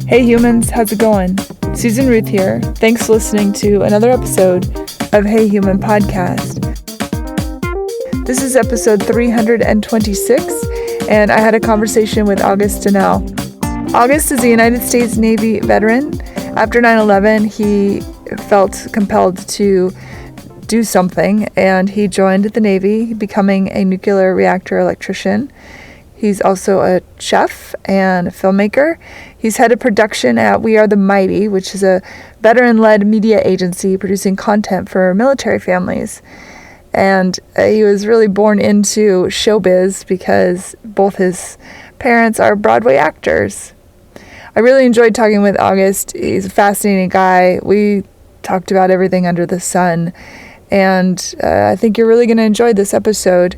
Hey humans, how's it going? Susan Ruth here. Thanks for listening to another episode of Hey Human Podcast. This is episode 326, and I had a conversation with August Dannehl. August is a United States Navy veteran. After 9/11, he felt compelled to do something, and he joined the Navy, becoming a nuclear reactor electrician. He's also a chef and a filmmaker. He's head of production at We Are the Mighty, which is a veteran-led media agency producing content for military families. And he was really born into showbiz because both his parents are Broadway actors. I really enjoyed talking with August. He's a fascinating guy. We talked about everything under the sun, and I think you're really going to enjoy this episode.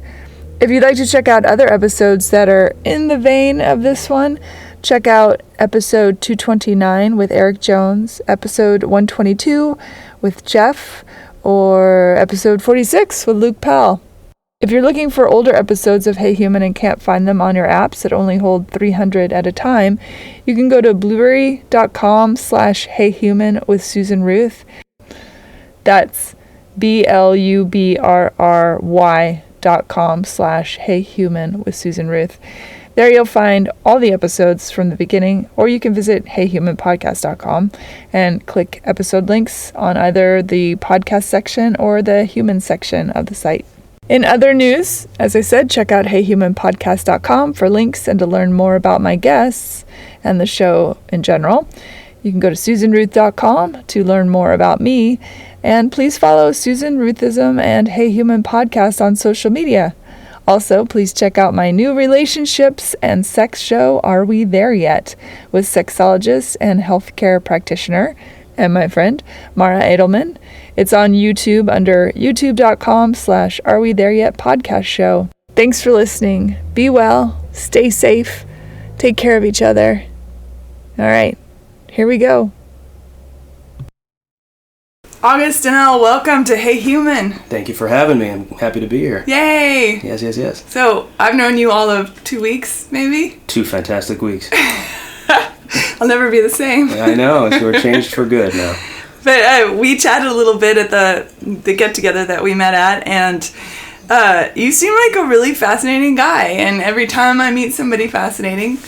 If you'd like to check out other episodes that are in the vein of this one, check out episode 229 with Eric Jones, episode 122 with Jeff, or episode 46 with Luke Pell. If you're looking for older episodes of Hey Human and can't find them on your apps that only hold 300 at a time, you can go to blubrry.com/heyhuman with Susan Ruth. That's BLUBRRY.com/heyhuman with Susan Ruth. There you'll find all the episodes from the beginning, or you can visit heyhumanpodcast.com and click episode links on either the podcast section or the human section of the site. In other news, as I said, check out heyhumanpodcast.com for links and to learn more about my guests and the show in general. You can go to susanruth.com to learn more about me, and please follow Susan Ruthism and Hey Human Podcast on social media. Also, please check out my new relationships and sex show, Are We There Yet?, with sexologist and healthcare practitioner and my friend Mara Edelman. It's on YouTube under youtube.com/Are We There Yet podcast show. Thanks for listening. Be well, stay safe, take care of each other. All right, here we go. August Dannehl, welcome to Hey Human. Thank you for having me. I'm happy to be here. Yay! Yes. So, I've known you all of 2 weeks, maybe? 2 fantastic weeks. I'll never be the same. I know, we're changed for good now. But we chatted a little bit at the get-together that we met at, and you seem like a really fascinating guy. And every time I meet somebody fascinating,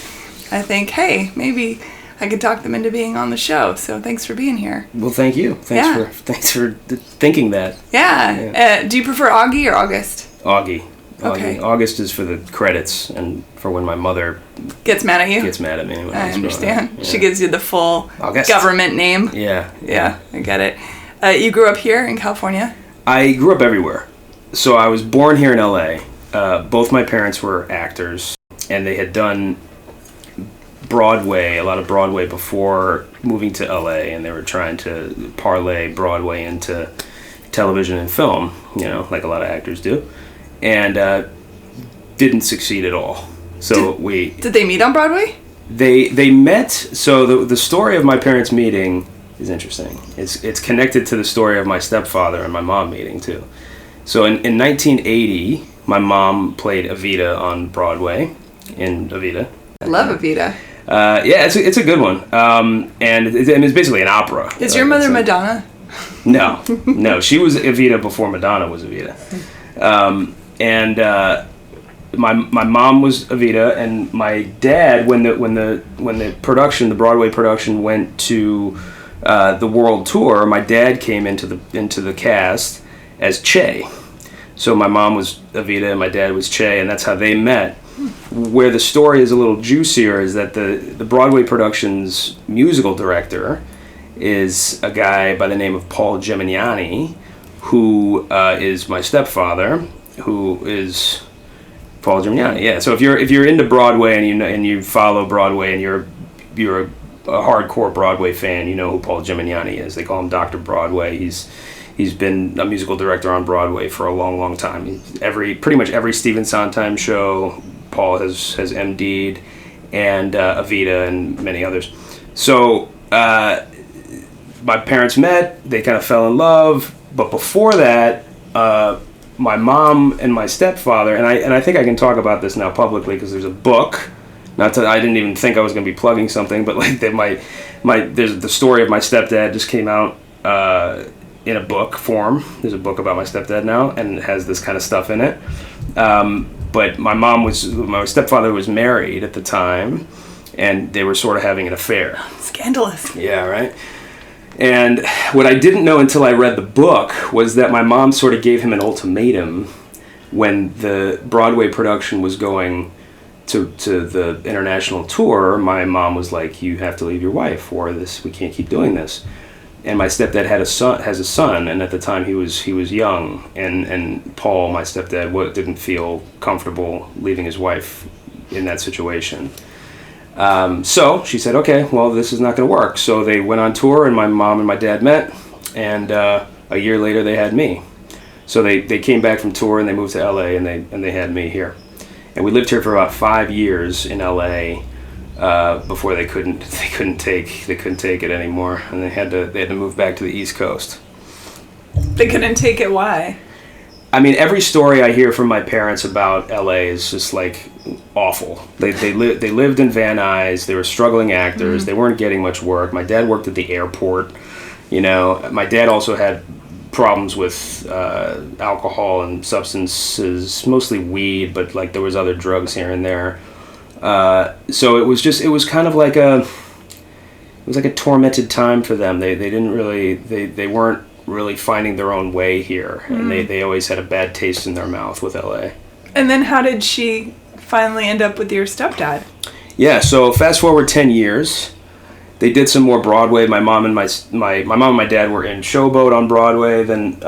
I think, hey, maybe I could talk them into being on the show. So thanks for being here. Well, thank you. Thanks for thinking that. Yeah. Do you prefer Augie or August? Augie. Okay. August is for the credits and for when my mother gets mad at you. Gets mad at me. I understand. Yeah. She gives you the full August. Government name. Yeah. I get it. You grew up here in California? I grew up everywhere. So I was born here in LA. Both my parents were actors, and they had done Broadway, a lot of Broadway before moving to LA, and they were trying to parlay Broadway into television and film, like a lot of actors do, and didn't succeed at all. So Did they meet on Broadway? They met. So the story of my parents meeting is interesting. It's connected to the story of my stepfather and my mom meeting too. So in 1980, my mom played Evita on Broadway in Evita. I love Evita. It's a good one. And it's basically an opera. Is your mother Madonna? No, she was Evita before Madonna was Evita. My mom was Evita, and my dad, when the Broadway production went to the world tour, my dad came into the cast as Che. So my mom was Evita and my dad was Che, and that's how they met. Where the story is a little juicier is that the Broadway production's musical director is a guy by the name of Paul Gemignani, who is my stepfather, who is Paul Gemignani. Yeah. So if you're into Broadway and you follow Broadway and you're a hardcore Broadway fan, you know who Paul Gemignani is. They call him Dr. Broadway. He's been a musical director on Broadway for a long, long time. Pretty much every Stephen Sondheim show, Paul has MD'd, and Evita and many others. So my parents met, they kind of fell in love, but before that, my mom and my stepfather, and I think I can talk about this now publicly because there's a book I didn't even think I was going to be plugging something, but like there's the story of my stepdad just came out in a book form. There's a book about my stepdad now, and it has this kind of stuff in it. But my stepfather was married at the time, and they were sort of having an affair. Scandalous. Yeah, right. And what I didn't know until I read the book was that my mom sort of gave him an ultimatum when the Broadway production was going to the international tour. My mom was like, "You have to leave your wife, or we can't keep doing this." And my stepdad has a son, and at the time he was young, and Paul, my stepdad, didn't feel comfortable leaving his wife in that situation. So she said, "Okay, well, this is not going to work." So they went on tour, and my mom and my dad met, and a year later they had me. So they came back from tour, and they moved to LA, and they had me here, and we lived here for about 5 years in LA. Before they couldn't take it anymore, and they had to move back to the East Coast. They couldn't take it. Why? I mean, every story I hear from my parents about LA is just like awful. They lived in Van Nuys. They were struggling actors. They weren't getting much work. My dad worked at the airport. You know, my dad also had problems with alcohol and substances, mostly weed, but like there was other drugs here and there. So it was kind of like a tormented time for them. They weren't really finding their own way here, and they always had a bad taste in their mouth with LA. And then how did she finally end up with your stepdad? Yeah, so fast forward 10 years, they did some more Broadway. My mom and my dad were in Showboat on Broadway. Then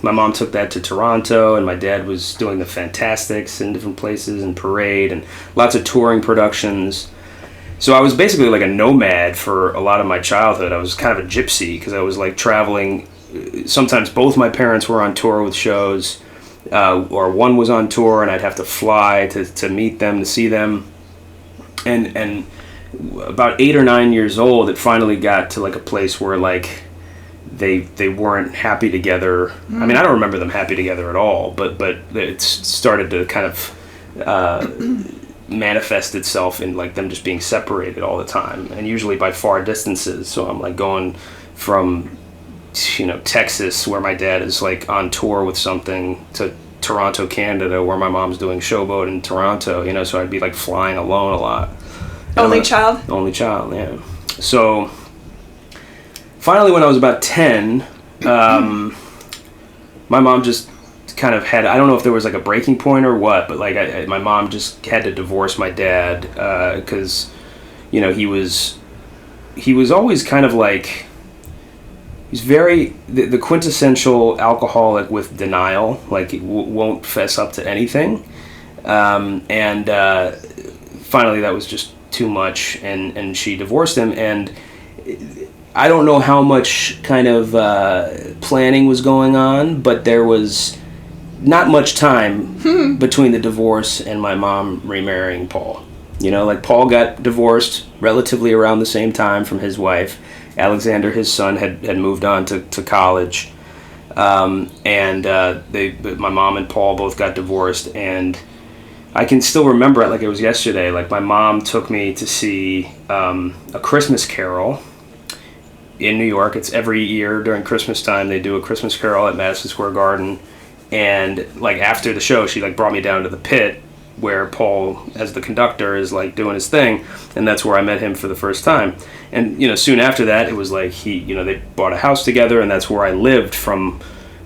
my mom took that to Toronto, and my dad was doing the Fantastics in different places and Parade and lots of touring productions. So I was basically like a nomad for a lot of my childhood. I was kind of a gypsy because I was like traveling. Sometimes both my parents were on tour with shows, or one was on tour, and I'd have to fly to meet them, to see them. And about 8 or 9 years old, it finally got to like a place where like they weren't happy together. I mean, I don't remember them happy together at all, but it started to kind of manifest itself in like them just being separated all the time, and usually by far distances. So I'm like going from, you know, Texas, where my dad is like on tour with something, to Toronto, Canada, where my mom's doing Showboat in Toronto, you know, so I'd be like flying alone a lot. Only child, yeah. So finally, when I was about 10, my mom just kind of had, I don't know if there was like a breaking point or what, but like my mom just had to divorce my dad because, you know, he was always kind of like, he's very the quintessential alcoholic with denial, like he won't fess up to anything, and finally that was just too much, and she divorced him. And I don't know how much kind of planning was going on, but there was not much time between the divorce and my mom remarrying Paul. You know, like Paul got divorced relatively around the same time from his wife. Alexander, his son, had moved on to college, and my mom and Paul both got divorced. And I can still remember it like it was yesterday. Like my mom took me to see A Christmas Carol in New York. It's every year during Christmas time they do A Christmas Carol at Madison Square Garden. And like after the show, she like brought me down to the pit where Paul, as the conductor, is like doing his thing, and that's where I met him for the first time. And you know, soon after that, it was like they bought a house together, and that's where I lived from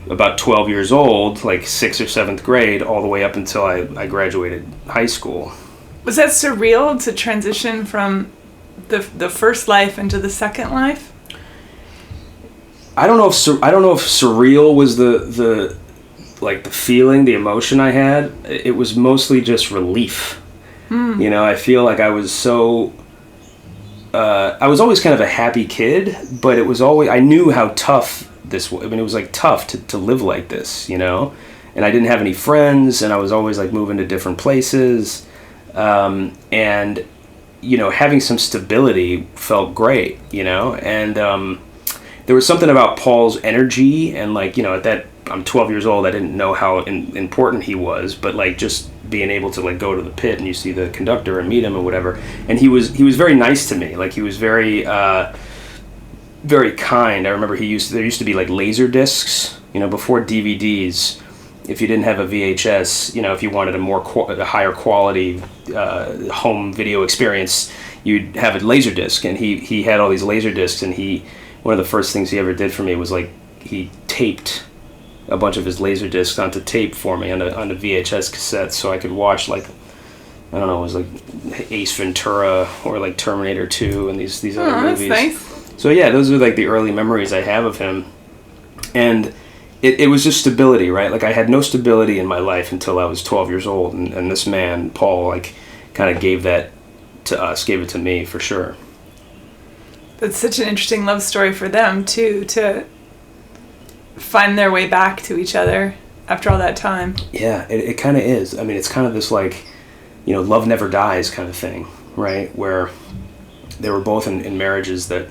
about 12 years old, like 6th or 7th grade, all the way up until I graduated high school. Was that surreal to transition from the first life into the second life? I don't know if surreal was the like the feeling, the emotion I had. It was mostly just relief. You know, I feel like I was so I was always kind of a happy kid, but it was always, I knew how tough this was. I mean, it was like tough to live like this, you know, and I didn't have any friends, and I was always like moving to different places, and you know, having some stability felt great, you know. And there was something about Paul's energy, and like, you know, at that, I'm 12 years old, I didn't know how important he was, but like just being able to like go to the pit and you see the conductor and meet him and whatever. And he was very nice to me. Like he was very very kind. I remember there used to be like laser discs, before DVDs. If you didn't have a VHS, if you wanted a higher quality home video experience, you'd have a laser disc. And he had all these laser discs, and one of the first things he ever did for me was like he taped a bunch of his laser discs onto tape for me on a VHS cassette, so I could watch like, I don't know, it was like Ace Ventura or like Terminator 2 and these other movies. That's nice. So yeah, those are like the early memories I have of him. And it was just stability, right? Like I had no stability in my life until I was 12 years old, and this man, Paul, like kind of gave that to us, gave it to me for sure. That's such an interesting love story for them too, to find their way back to each other after all that time. Yeah, it kind of is. I mean, it's kind of this like, love never dies kind of thing, right? Where they were both in marriages that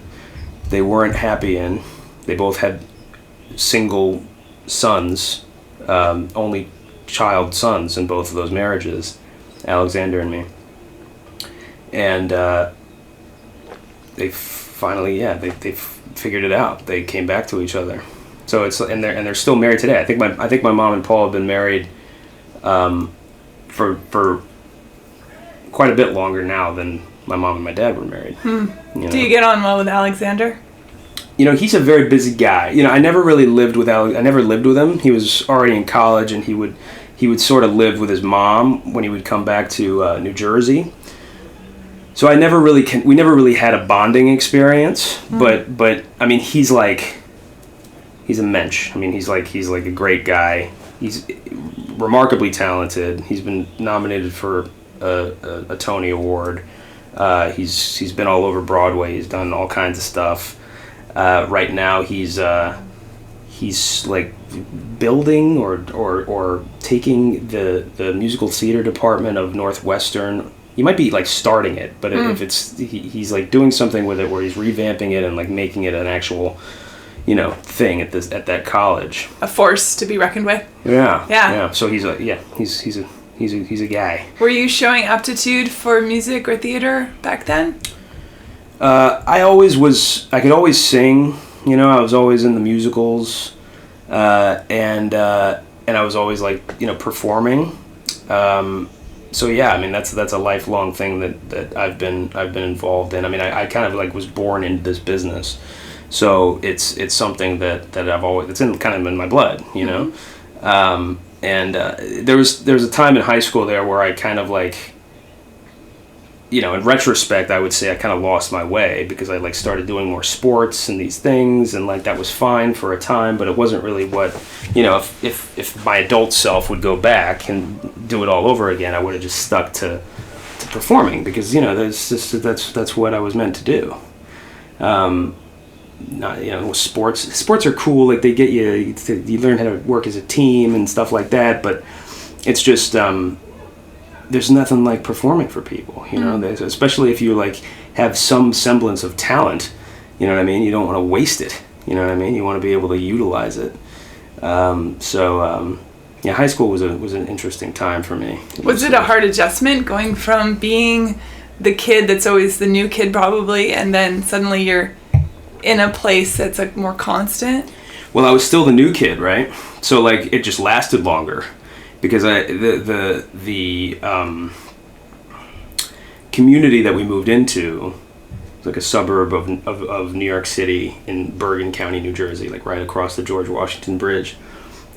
they weren't happy in. They both had single sons, only child sons in both of those marriages, Alexander and me. And they finally, they figured it out. They came back to each other. So they're still married today. I think my mom and Paul have been married for quite a bit longer now than my mom and my dad were married. Do you get on well with Alexander? He's a very busy guy. I never really lived with I never lived with him. He was already in college, and he would sort of live with his mom when he would come back to New Jersey. So we never really had a bonding experience. But I mean, he's a mensch. I mean, he's like a great guy. He's remarkably talented. He's been nominated for a Tony Award. He's been all over Broadway. He's done all kinds of stuff. Right now he's like building or taking the musical theater department of Northwestern. He might be like starting it, but if it's he's like doing something with it where he's revamping it and like making it an actual thing at that college. A force to be reckoned with. Yeah. So he's a guy. Were you showing aptitude for music or theater back then? I could always sing, I was always in the musicals, and I was always like, performing. So yeah, I mean, that's a lifelong thing that I've been involved in. I mean, I kind of like was born into this business. So it's something that I've always, it's kind of in my blood, Mm-hmm. And there was a time in high school there where I kind of like, in retrospect, I would say I kind of lost my way because I like started doing more sports and these things, and like that was fine for a time, but it wasn't really what, if my adult self would go back and do it all over again, I would have just stuck to performing because that's what I was meant to do. Sports are cool, like they get you learn how to work as a team and stuff like that, but it's just there's nothing like performing for people, especially if you like have some semblance of talent, you know what I mean? You don't want to waste it, you know what I mean? You want to be able to utilize it. High school was an interesting time for me. Was it a hard adjustment going from being the kid that's always the new kid probably, and then suddenly you're in a place that's like more constant? Well, I was still the new kid, right? So like it just lasted longer. Because the community that we moved into was like a suburb of New York City in Bergen County, New Jersey, like right across the George Washington Bridge,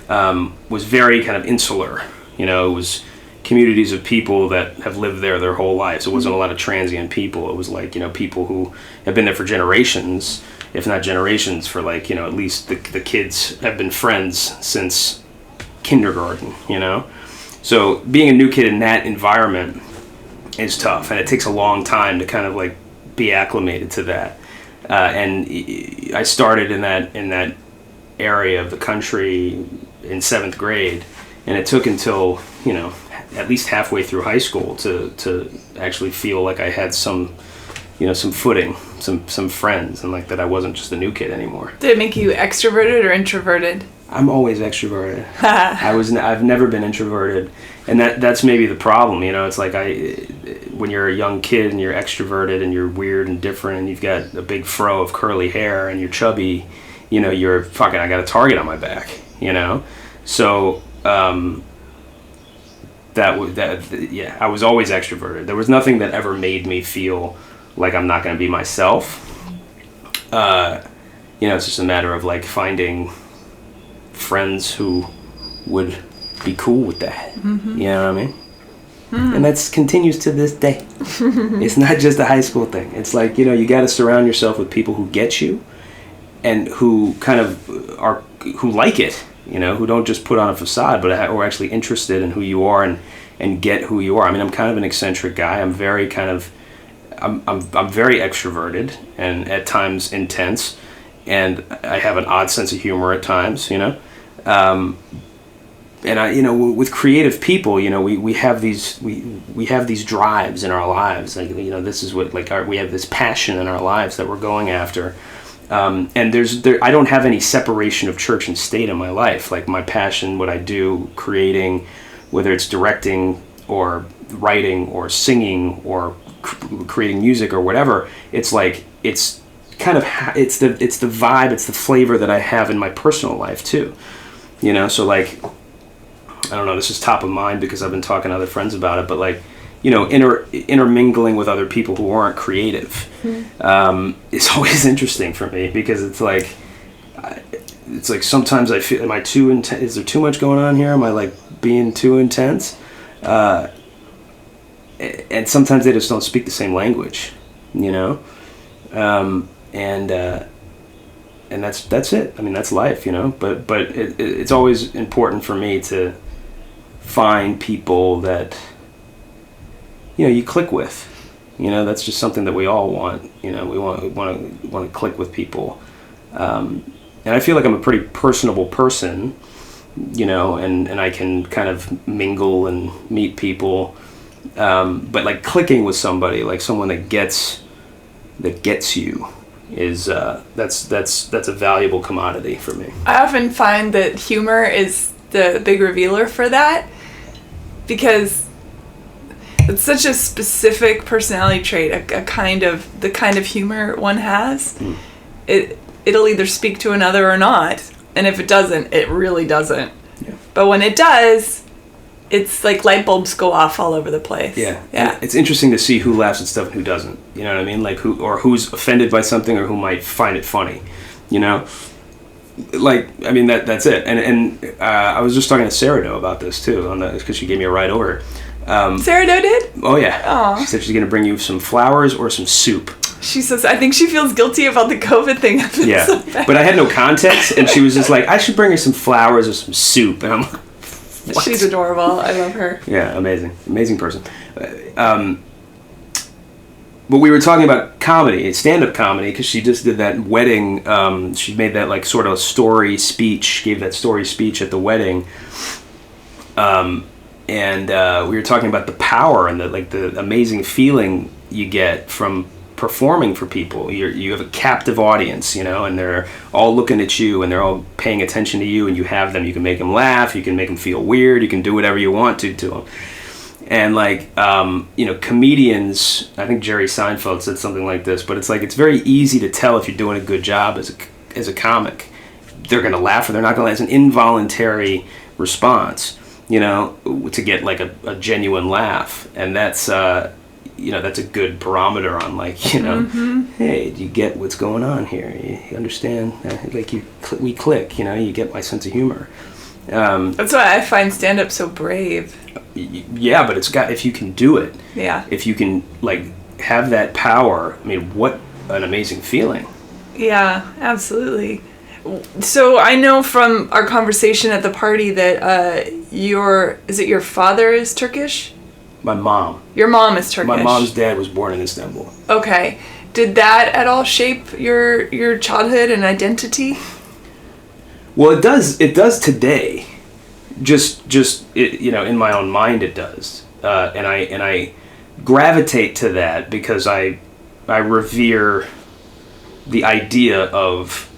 was very kind of insular. It was communities of people that have lived there their whole lives. It wasn't a lot of transient people. It was like, people who have been there for generations, if not generations, for like, at least the kids have been friends since kindergarten, so being a new kid in that environment is tough, and it takes a long time to kind of like be acclimated to that, and I started in that area of the country in 7th grade, and it took until at least halfway through high school to actually feel like I had some footing, some friends, and like that I wasn't just a new kid anymore. Did it make you extroverted or introverted? I'm always extroverted. I've never been introverted, and that's maybe the problem. It's like when you're a young kid and you're extroverted and you're weird and different and you've got a big fro of curly hair and you're chubby, you're fucking. I got a target on my back. So I was always extroverted. There was nothing that ever made me feel like I'm not going to be myself. It's just a matter of like finding friends who would be cool with that. Mm-hmm. You know what I mean? Mm. And that continues to this day. It's not just a high school thing. It's like, you got to surround yourself with people who get you and who kind of who like it, who don't just put on a facade, but are actually interested in who you are and get who you are. I mean, I'm kind of an eccentric guy. I'm very I'm very extroverted and at times intense, and I have an odd sense of humor at times, and with creative people, we have these drives in our lives, like, this is what, like, we have this passion in our lives that we're going after, and I don't have any separation of church and state in my life. Like, my passion, what I do, creating, whether it's directing or writing or singing or creating music or whatever, it's like it's kind of it's the vibe, it's the flavor that I have in my personal life too, so like, I don't know, this is top of mind because I've been talking to other friends about it, but like, intermingling with other people who aren't creative is always interesting for me, because it's like sometimes I feel, am I too intense? Is there too much going on here? Am I like being too intense? And sometimes they just don't speak the same language, and that's it. I mean, that's life, but it's always important for me to find people that, you click with, that's just something that we all want, we want to click with people. And I feel like I'm a pretty personable person, and I can kind of mingle and meet people. But like clicking with somebody, like someone that gets you, is that's a valuable commodity for me. I often find that humor is the big revealer for that, because it's such a specific personality trait, the kind of humor one has. It'll either speak to another or not, and if it doesn't, it really doesn't. Yeah. But when it does, it's like light bulbs go off all over the place. Yeah. And it's interesting to see who laughs at stuff and who doesn't. You know what I mean? Like who's offended by something or who might find it funny. Like, I mean, that's it. And I was just talking to Sarah Doe about this too, because she gave me a ride over. Sarah Doe did? Oh yeah. Aww. She said she's gonna bring you some flowers or some soup. She says, I think she feels guilty about the COVID thing. Yeah, but I had no context, and she was just like, I should bring her some flowers or some soup, and I'm like, what? She's adorable. I love her. Yeah, amazing person. But we were talking about comedy, stand-up comedy, because she just did that wedding. She made that like sort of story speech, gave that story speech at the wedding. And we were talking about the power and the amazing feeling you get from performing for people. You have a captive audience, and they're all looking at you and they're all paying attention to you, and you have them. You can make them laugh, you can make them feel weird, you can do whatever you want to them. And like, comedians, I think Jerry Seinfeld said something like this, but it's like, it's very easy to tell if you're doing a good job as a comic. They're going to laugh or they're not going to laugh. It's an involuntary response, to get like a genuine laugh. And that's, that's a good barometer on like, hey, do you get what's going on here? You understand? Like we click, you get my sense of humor. That's why I find stand-up so brave. Yeah, but if you can do it. Yeah. If you can like have that power, I mean, what an amazing feeling. Yeah, absolutely. So I know from our conversation at the party that your father is Turkish? My mom. Your mom is Turkish. My mom's dad was born in Istanbul. Okay. Did that at all shape your childhood and identity? Well, it does today. Just in my own mind it does. And I gravitate to that because I revere the idea of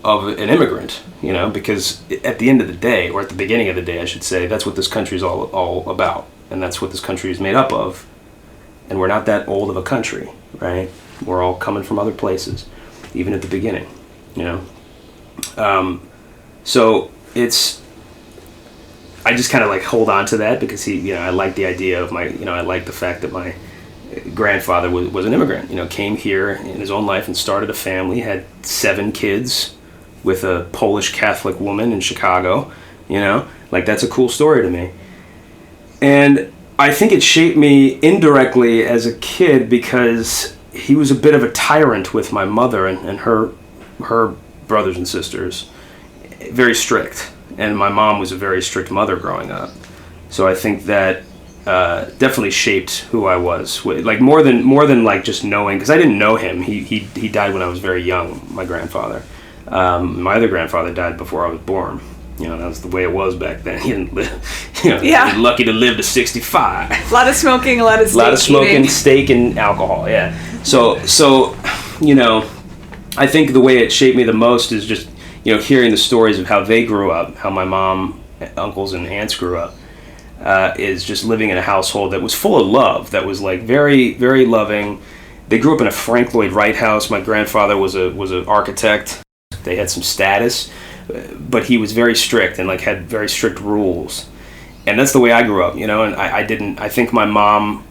of an immigrant, because at the end of the day, or at the beginning of the day, I should say, that's what this country is all about, and that's what this country is made up of. And we're not that old of a country, right? We're all coming from other places, even at the beginning, So I just kind of like hold on to that because I like the idea of I like the fact that my grandfather was an immigrant, came here in his own life and started a family, had 7 kids with a Polish Catholic woman in Chicago, like that's a cool story to me. And I think it shaped me indirectly as a kid because he was a bit of a tyrant with my mother and her brothers and sisters, very strict. And my mom was a very strict mother growing up. So I think that definitely shaped who I was. Like more than like just knowing, because I didn't know him. He died when I was very young, my grandfather. My other grandfather died before I was born. That was the way it was back then. He didn't live, he was lucky to live to 65. A lot of smoking, a lot of steak A lot of smoking, eating. Steak, and alcohol, yeah. So I think the way it shaped me the most is just, hearing the stories of how they grew up, how my mom, uncles, and aunts grew up, is just living in a household that was full of love, that was like very, very loving. They grew up in a Frank Lloyd Wright house. My grandfather was an architect. They had some status, but he was very strict and like had very strict rules. And that's the way I grew up, and I think my mom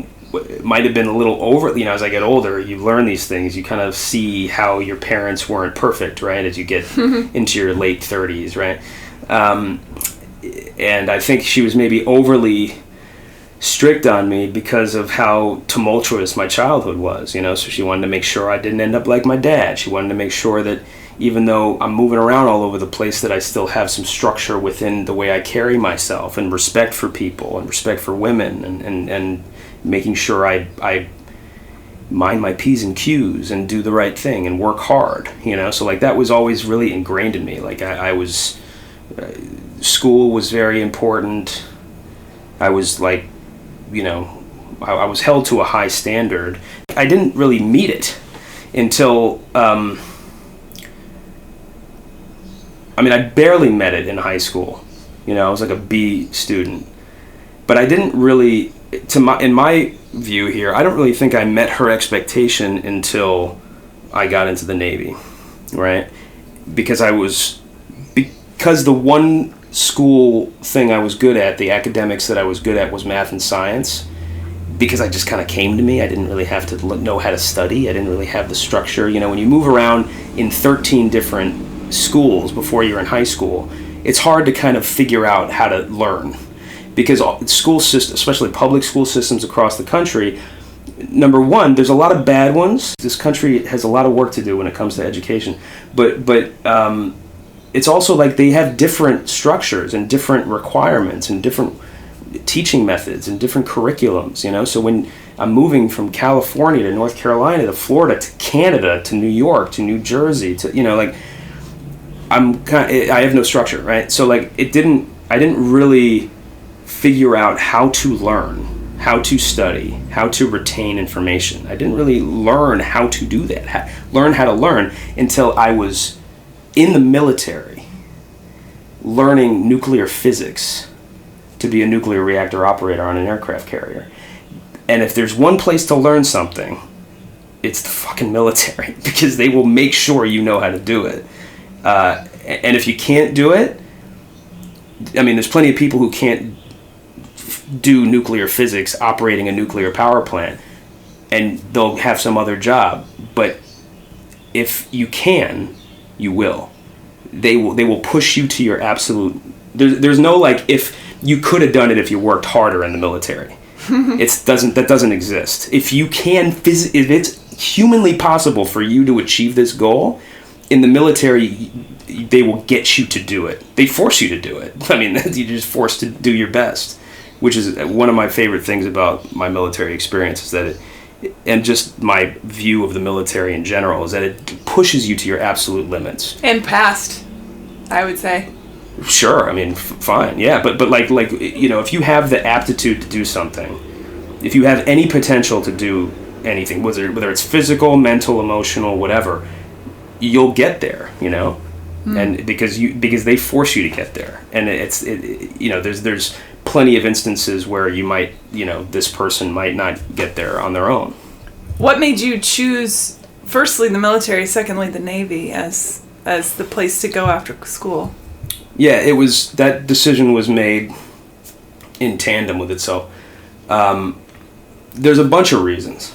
might have been a little over, as I get older, you learn these things, you kind of see how your parents weren't perfect, right, as you get into your late 30s, right? And I think she was maybe overly strict on me because of how tumultuous my childhood was, so she wanted to make sure I didn't end up like my dad. She wanted to make sure that even though I'm moving around all over the place, that I still have some structure within the way I carry myself, and respect for people and respect for women, and making sure I mind my P's and Q's and do the right thing and work hard, so like that was always really ingrained in me. Like I was, school was very important. I was like, I was held to a high standard. I didn't really meet it until, I barely met it in high school. I was like a B student, but I didn't really, in my view here, I don't really think I met her expectation until I got into the Navy, right? Because the one school thing I was good at, the academics that I was good at, was math and science. Because I just kind of came to me. I didn't really have to know how to study. I didn't really have the structure. When you move around in 13 different schools before you're in high school, it's hard to kind of figure out how to learn. Because school systems, especially public school systems across the country, number one, there's a lot of bad ones. This country has a lot of work to do when it comes to education. But it's also like they have different structures and different requirements and different teaching methods and different curriculums, So when I'm moving from California to North Carolina to Florida to Canada to New York to New Jersey to, I have no structure, right? So like I didn't really figure out how to learn, how to study, how to retain information. I didn't really learn how to do that, learn how to learn until I was in the military, learning nuclear physics to be a nuclear reactor operator on an aircraft carrier. And if there's one place to learn something, it's the fucking military, because they will make sure you know how to do it. And if you can't do it, there's plenty of people who can't do nuclear physics operating a nuclear power plant, and they'll have some other job. But if you can, you will. They will push you to your absolute. There's no like if you could have done it if you worked harder in the military. That doesn't exist. If you can if it's humanly possible for you to achieve this goal in the military, they will get you to do it. They force you to do it. You're just forced to do your best, which is one of my favorite things about my military experience, is that and just my view of the military in general, is that it pushes you to your absolute limits. And past, I would say. Sure, fine, yeah, but like if you have the aptitude to do something, if you have any potential to do anything, whether it's physical, mental, emotional, whatever, you'll get there, and because they force you to get there, and there's plenty of instances where you might, this person might not get there on their own. What made you choose, firstly, the military, secondly, the Navy as the place to go after school? Yeah, that decision was made in tandem with itself. There's a bunch of reasons.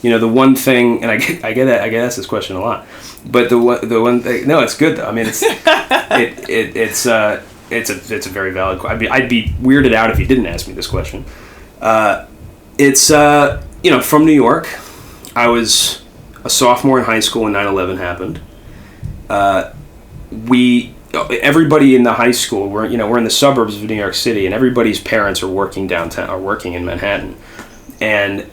The one thing, and I get asked this question a lot, but the one thing, no, it's good though. I mean, it's it's a very valid question. I'd be weirded out if you didn't ask me this question. It's from New York. I was a sophomore in high school when 9/11 happened. Everybody in the high school, we're in the suburbs of New York City, and everybody's parents are working downtown, or working in Manhattan, and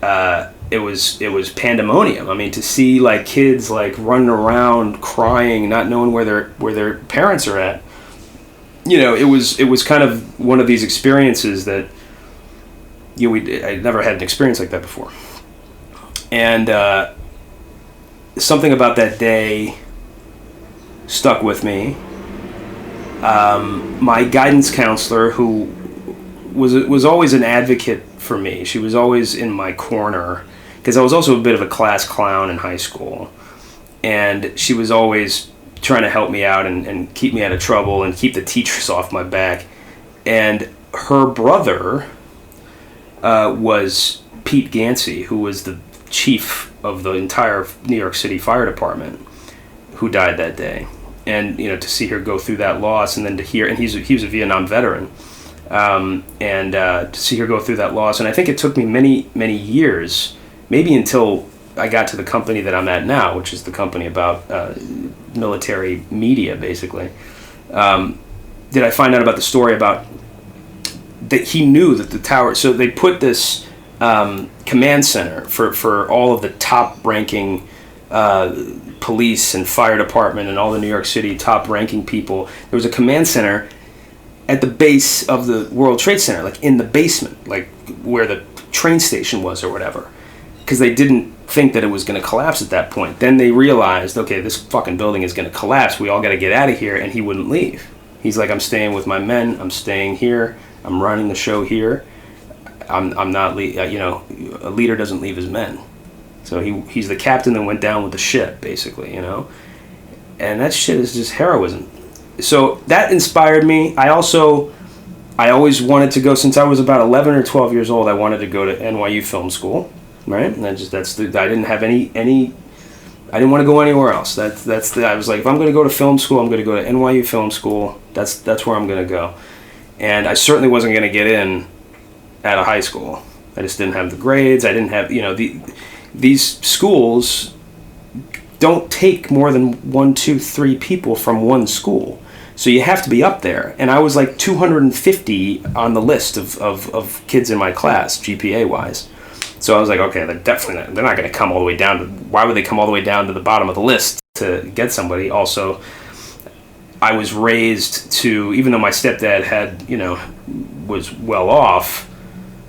it was pandemonium. I mean, to see like kids like running around crying, not knowing where their parents are at. It was kind of one of these experiences that I never had an experience like that before, and something about that day stuck with me. My guidance counselor, who was always an advocate for me, she was always in my corner, because I was also a bit of a class clown in high school, and she was always trying to help me out and keep me out of trouble and keep the teachers off my back. And her brother was Pete Gansey, who was the chief of the entire New York City Fire Department, who died that day. And to see her go through that loss, and then to hear, and he was a Vietnam veteran, to see her go through that loss, and I think it took me many years, maybe until I got to the company that I'm at now, which is the company about military media, basically. Did I find out about the story about that he knew that the tower? So they put this command center for all of the top-ranking police and fire department and all the New York City top-ranking people. There was a command center at the base of the World Trade Center, like in the basement, like where the train station was or whatever, because they didn't think that it was going to collapse at that point. Then they realized, okay, this fucking building is going to collapse. We all got to get out of here, and he wouldn't leave. He's like, I'm staying with my men. I'm staying here. I'm running the show here. I'm not, a leader doesn't leave his men. So he's the captain that went down with the ship, basically, And that shit is just heroism. So that inspired me. I always wanted to go, since I was about 11 or 12 years old, I wanted to go to NYU Film School, right? And I didn't have any I didn't want to go anywhere else. I was like, if I'm going to go to film school, I'm going to go to NYU Film School. That's where I'm going to go. And I certainly wasn't going to get in at a high school. I just didn't have the grades. I didn't have, these schools don't take more than 1, 2, 3 people from one school. So you have to be up there. And I was like 250 on the list of kids in my class, GPA-wise. So I was like, okay, they're not going to come all the way down. Why would they come all the way down to the bottom of the list to get somebody? Also, I was raised to, even though my stepdad was well off,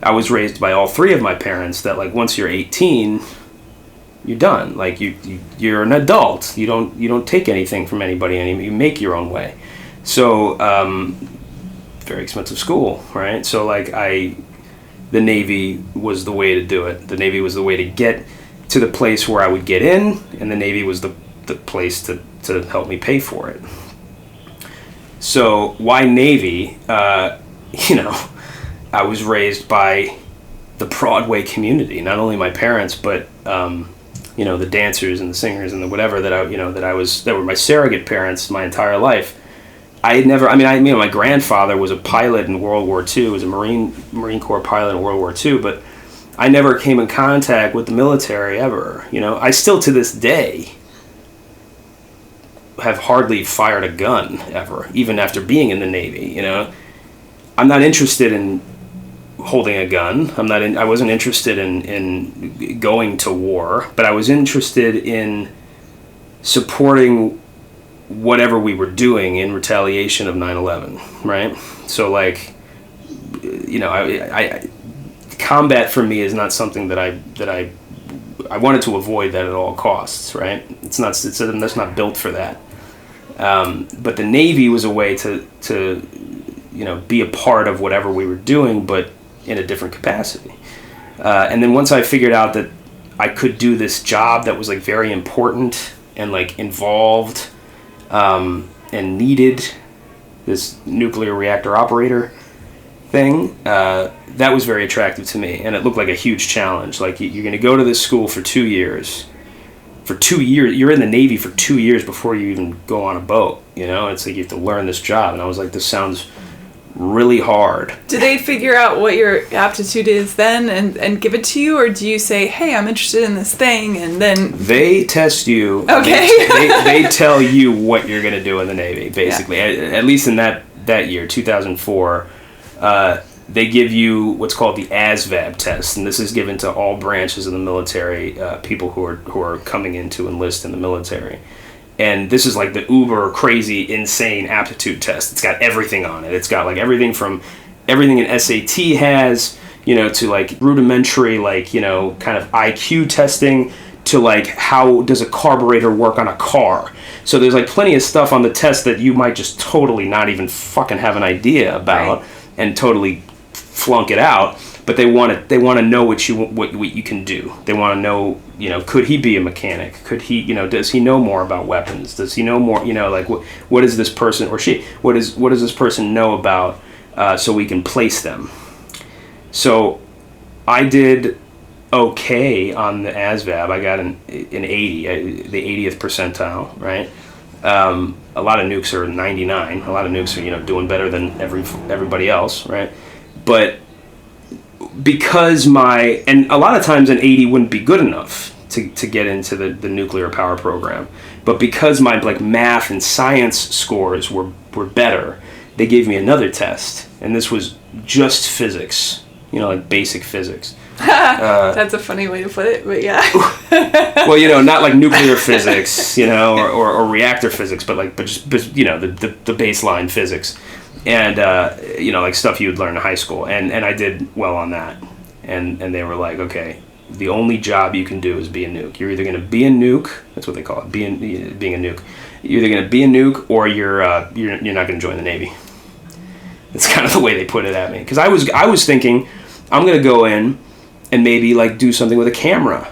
I was raised by all 3 of my parents that, like, once you're 18, you're done. Like, you're an adult. You don't take anything from anybody anymore. You make your own way. So, very expensive school, right? So, like, the Navy was the way to do it. The Navy was the way to get to the place where I would get in, and the Navy was the place to help me pay for it. So, why Navy? I was raised by the Broadway community, not only my parents, but the dancers and the singers and the whatever that were my surrogate parents my entire life. My grandfather was a pilot in World War II, was a Marine Corps pilot in World War II, but I never came in contact with the military ever. I still to this day have hardly fired a gun ever, even after being in the Navy. I'm not interested in holding a gun. I wasn't interested in going to war, but I was interested in supporting whatever we were doing in retaliation of 9/11, right? So, like, combat for me is not something that I wanted to avoid that at all costs, right? That's not built for that. But the Navy was a way to be a part of whatever we were doing, but in a different capacity. And then once I figured out that I could do this job that was like very important and like involved and needed, this nuclear reactor operator thing, that was very attractive to me, and it looked like a huge challenge. Like, you're going to go to this school for 2 years. For 2 years, you're in the Navy for 2 years before you even go on a boat. It's like you have to learn this job, and I was like, this sounds really hard. Do they figure out what your aptitude is then and give it to you, or do you say, hey, I'm interested in this thing, and then... They test you. Okay. They tell you what you're going to do in the Navy, basically. Yeah. At least in that year, 2004, they give you what's called the ASVAB test, and this is given to all branches of the military, people who are coming in to enlist in the military. And this is like the uber crazy, insane aptitude test. It's got everything on it. It's got like everything an SAT has, to like rudimentary, like, kind of IQ testing, to like how does a carburetor work on a car. So there's like plenty of stuff on the test that you might just totally not even fucking have an idea about, right, and totally flunk it out. But they want to know what you can do. They want to know, could he be a mechanic? Could he, does he know more about weapons? Does he know more, like what is this person or she? What does this person know about? So we can place them. So I did okay on the ASVAB. I got an 80, the 80th percentile, right? A lot of nukes are 99. A lot of nukes are doing better than everybody else, right? But because and a lot of times an 80 wouldn't be good enough to get into the nuclear power program, but because my like math and science scores were better, they gave me another test, and this was just physics, like basic physics. That's a funny way to put it, but yeah. Well, not like nuclear physics, or reactor physics, but just the baseline physics. And, like stuff you would learn in high school. And I did well on that. And they were like, okay, the only job you can do is be a nuke. You're either going to be a nuke, that's what they call it, being a nuke. You're either going to be a nuke, or you're not going to join the Navy. That's kind of the way they put it at me. Because I was thinking, I'm going to go in and maybe like do something with a camera.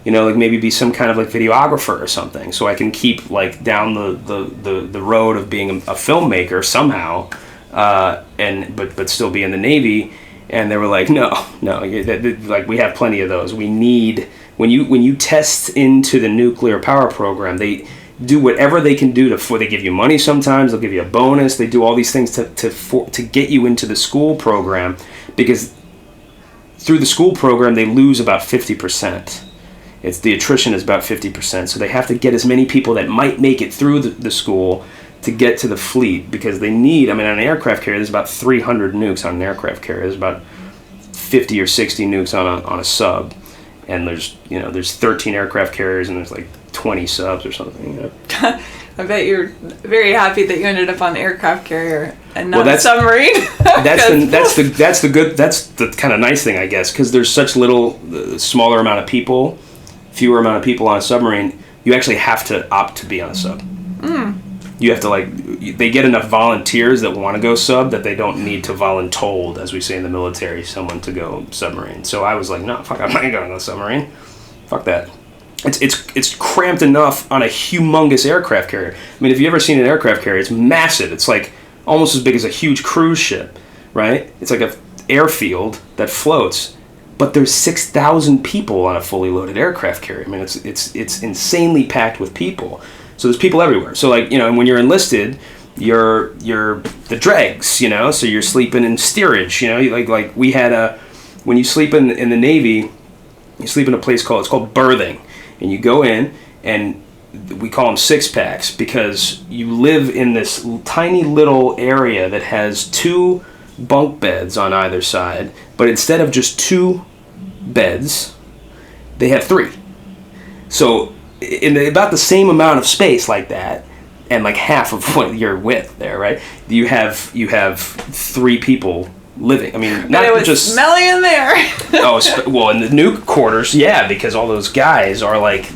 Like maybe be some kind of like videographer or something, so I can keep like down the road of being a filmmaker somehow. But still be in the Navy. And they were like, no, like we have plenty of those. We need, when you test into the nuclear power program, they do whatever they can do they give you money sometimes, they'll give you a bonus, they do all these things to get you into the school program, because through the school program they lose about 50%. The attrition is about 50%, so they have to get as many people that might make it through the school to get to the fleet, because they need, on an aircraft carrier, there's about 300 nukes on an aircraft carrier. There's about 50 or 60 nukes on a sub, and there's 13 aircraft carriers, and there's like 20 subs or something. I bet you're very happy that you ended up on an aircraft carrier and not a submarine. That's the kind of nice thing, I guess, because there's such smaller amount of people, fewer amount of people on a submarine. You actually have to opt to be on a sub. You have to they get enough volunteers that want to go sub that they don't need to voluntold, as we say in the military, someone to go submarine. So I was like, no, fuck, I'm not going to go submarine. Fuck that. It's cramped enough on a humongous aircraft carrier. If you've ever seen an aircraft carrier, it's massive. It's like almost as big as a huge cruise ship, right? It's like an airfield that floats. But there's 6,000 people on a fully loaded aircraft carrier. It's insanely packed with people. So there's people everywhere. So and when you're enlisted, you're the dregs, so you're sleeping in steerage, like we had when you sleep in the Navy, you sleep in a place it's called berthing, and you go in, and we call them six packs, because you live in this tiny little area that has 2 bunk beds on either side, but instead of just 2 beds, they have 3. So in about the same amount of space like that, and like half of what you're with there, right? You have 3 people living. Not it was just smelly in there. Well, in the nuke quarters, yeah, because all those guys are like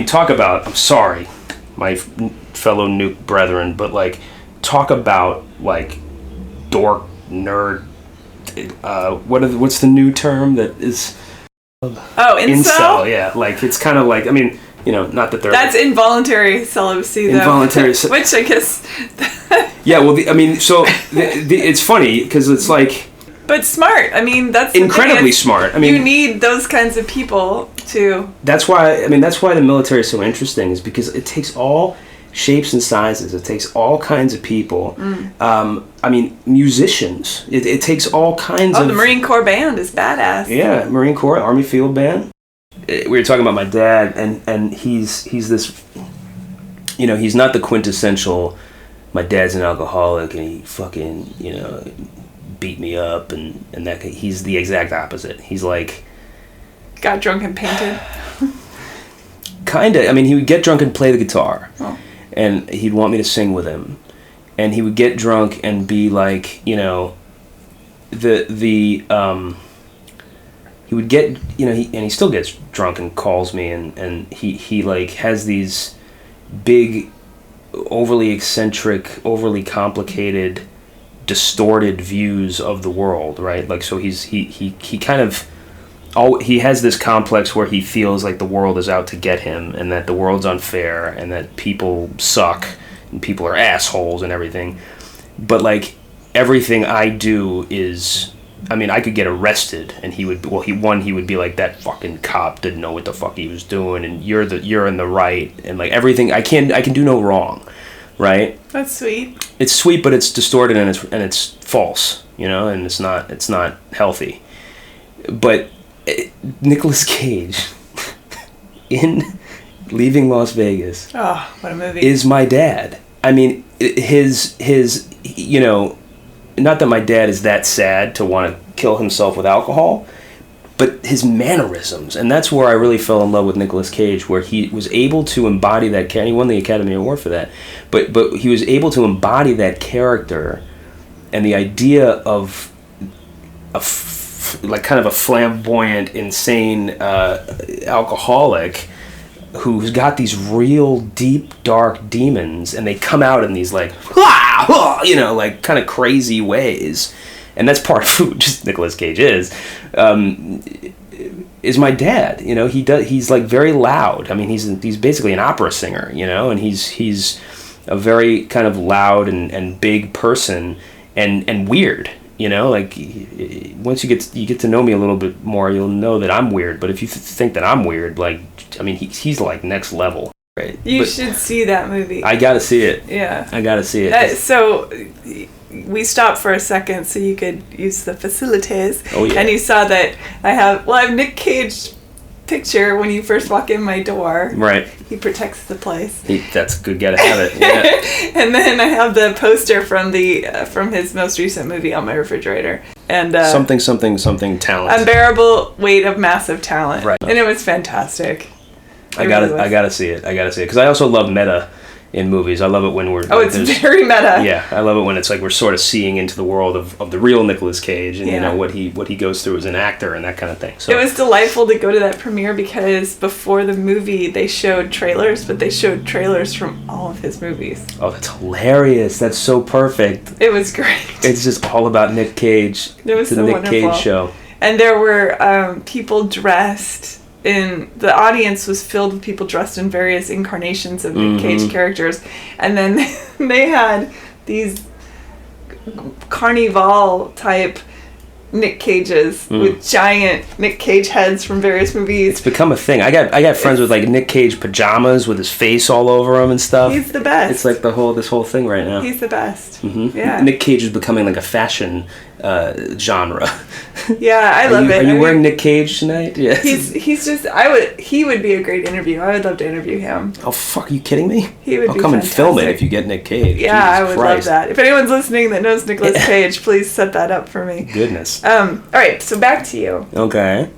talk about. I'm sorry, my fellow nuke brethren, but like talk about like dork nerd. What's the new term that is? Oh, incel. Yeah, like it's kind of like, I mean, you know, not that they're... That's involuntary celibacy, though. Involuntary which I guess... yeah, well, it's funny, because it's like... But smart. I mean, that's... Incredibly smart. I mean... You need those kinds of people to... That's why the military is so interesting, is because it takes all shapes and sizes. It takes all kinds of people. I mean, musicians. It takes all kinds of... Oh, the Marine Corps band is badass. Yeah, Marine Corps, Army Field Band. We were talking about my dad, and he's this, you know, he's not the quintessential, my dad's an alcoholic and he fucking, you know, beat me up and that. He's the exact opposite. He's like... Got drunk and painted? Kinda. I mean, he would get drunk and play the guitar. Oh. And he'd want me to sing with him. And he would get drunk and be like, you know, he would get, you know, he still gets drunk and calls me, and he like has these big, overly eccentric, overly complicated, distorted views of the world, right? Like, so he kind of, he has this complex where he feels like the world is out to get him, and that the world's unfair, and that people suck, and people are assholes and everything. But like, everything I do is... I mean, I could get arrested, and he would be like, that fucking cop didn't know what the fuck he was doing, and you're in the right, and like everything, I can do no wrong, right? That's sweet. It's sweet, but it's distorted and it's false, you know, and it's not healthy. But Nicolas Cage in Leaving Las Vegas, oh, what a movie, is my dad. I mean, his you know. Not that my dad is that sad to want to kill himself with alcohol, but his mannerisms, and that's where I really fell in love with Nicolas Cage, where he was able to embody that, and he won the Academy Award for that, but he was able to embody that character and the idea of like kind of a flamboyant, insane alcoholic who's got these real deep, dark demons, and they come out in these like, you know, like kind of crazy ways, and that's part of who just Nicolas Cage is my dad. You know, he's like very loud. I mean, he's basically an opera singer, you know, and he's a very kind of loud and big person and weird. You know, like once you get to know me a little bit more, you'll know that I'm weird. But if you think that I'm weird, like, I mean, he's like next level. Right. You should see that movie. I gotta see it. Yeah. I gotta see it. So we stopped for a second so you could use the facilities. Oh yeah. And you saw that I have Nick Cage picture when you first walk in my door. Right. He protects the place. That's good. Gotta have it. Yeah. And then I have the poster from his most recent movie on my refrigerator. And something talent. Unbearable weight of massive talent. Right. And it was fantastic. I gotta see it because I also love meta in movies. I love it when we're... Oh, it's very meta. Yeah, I love it when it's like we're sort of seeing into the world of the real Nicolas Cage and, you know, what he goes through as an actor and that kind of thing. So it was delightful to go to that premiere because before the movie they showed trailers, but they showed trailers from all of his movies. Oh, that's hilarious. That's so perfect. It was great. It's just all about Nick Cage. It was so the Nick wonderful. Cage show. And there were people dressed... the audience was filled with people dressed in various incarnations of Nick Cage characters, and then they had these carnival type Nick Cages with giant Nick Cage heads from various movies. It's become a thing. I got friends with like Nick Cage pajamas with his face all over them and stuff. He's the best. It's like this whole thing right now. He's the best. Mm-hmm. Yeah. Nick Cage is becoming like a fashion genre. Yeah, I love it. Are you wearing Nick Cage tonight? Yeah. He's just he would be a great interview. I would love to interview him. Oh fuck, are you kidding me? He would I'll be come fantastic. and film it if you get Nick Cage. Yeah, Jesus I would Christ. love that. If anyone's listening that knows Nicolas Cage, please set that up for me. Goodness. All right, so back to you. Okay.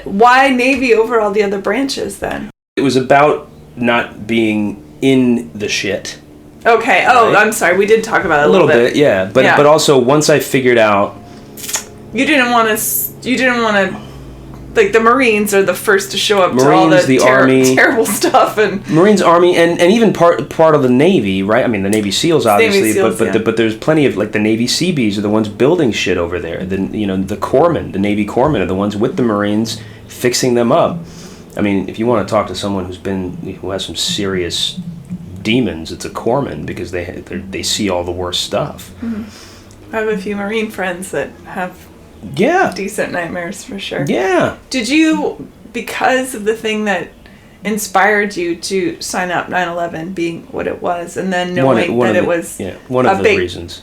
Why Navy over all the other branches then? It was about not being in the shit. Okay. Oh, right? I'm sorry. We did talk about it a little bit. Yeah. But also once I figured out, you didn't want to like the Marines are the first to show up to all the Army, terrible stuff, and Marines, Army, and even part of the Navy, right? I mean, the Navy SEALs, obviously, Navy SEALs, but there's plenty of, like, the Navy Seabees are the ones building shit over there. The the corpsmen, the Navy corpsmen are the ones with the Marines fixing them up. I mean, if you want to talk to someone who has some serious demons, it's a corpsman, because they see all the worst stuff. Mm-hmm. I have a few Marine friends that have decent nightmares for sure. Yeah. Did you, because of the thing that inspired you to sign up, 9/11 being what it was, and then knowing that it was one of the reasons,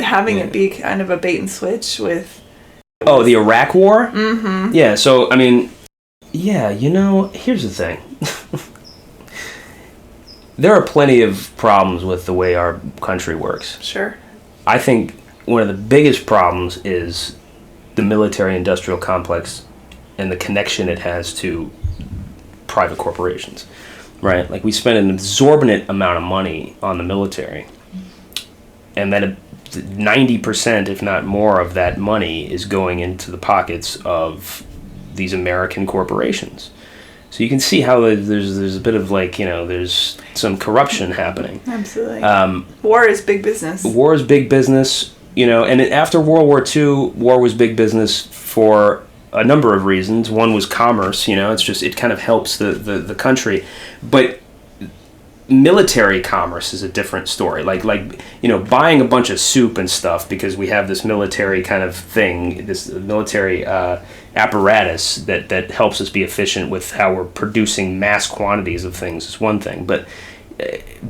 having it be kind of a bait and switch with the Iraq War? Mm-hmm. Yeah, so I mean, here's the thing. There are plenty of problems with the way our country works. Sure. I think one of the biggest problems is the military-industrial complex and the connection it has to private corporations, right? Like, we spend an exorbitant amount of money on the military, and then 90%, if not more, of that money is going into the pockets of these American corporations. So you can see how there's a bit of, like, there's some corruption happening. Absolutely. War is big business. War is big business, and after World War II, war was big business for a number of reasons. One was commerce, it kind of helps the country. But military commerce is a different story. Like buying a bunch of soup and stuff because we have this military kind of thing, this military apparatus that helps us be efficient with how we're producing mass quantities of things is one thing. But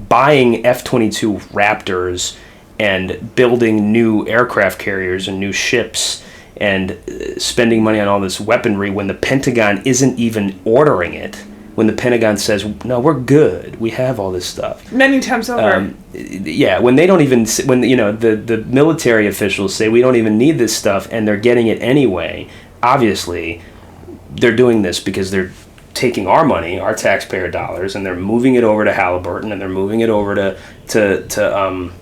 buying F-22 Raptors and building new aircraft carriers and new ships and spending money on all this weaponry when the Pentagon isn't even ordering it, when the Pentagon says, no, we're good, we have all this stuff. Many times over. When they don't even, the military officials say we don't even need this stuff and they're getting it anyway, obviously they're doing this because they're taking our money, our taxpayer dollars, and they're moving it over to Halliburton, and they're moving it over to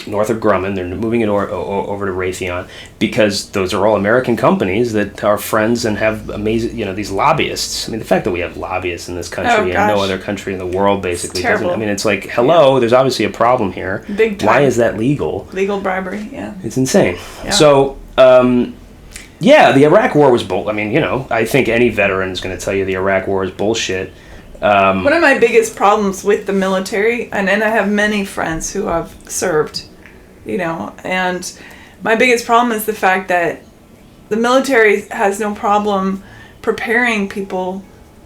Northrop Grumman, they're moving it over to Raytheon, because those are all American companies that are friends and have amazing, these lobbyists. I mean, the fact that we have lobbyists in this country and no other country in the world basically doesn't. I mean, it's like, hello, there's obviously a problem here. Big time. Why is that legal? Legal bribery, yeah. It's insane. Yeah. So, the Iraq War was bull. I mean, I think any veteran is going to tell you the Iraq War is bullshit. One of my biggest problems with the military, and I have many friends who have served, and my biggest problem is the fact that the military has no problem preparing people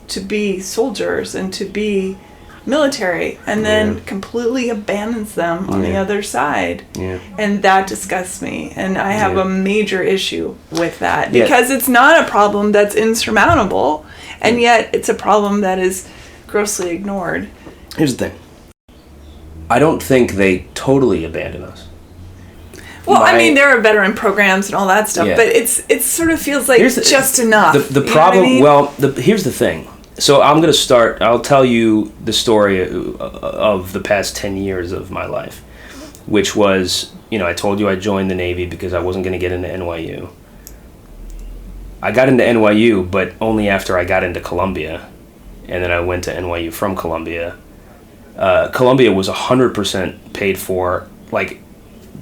to be soldiers and to be military, and then completely abandons them on the other side. Yeah. And that disgusts me, and I have a major issue with that, because it's not a problem that's insurmountable, and yet it's a problem that is grossly ignored. Here's the thing. I don't think they totally abandon us. Well, I mean, there are veteran programs and all that stuff, but it sort of feels like just enough. The problem, here's the thing. So I'm going to start, I'll tell you the story of the past 10 years of my life, which was, I told you I joined the Navy because I wasn't going to get into NYU. I got into NYU, but only after I got into Columbia, and then I went to NYU from Columbia. Columbia was 100% paid for. Like,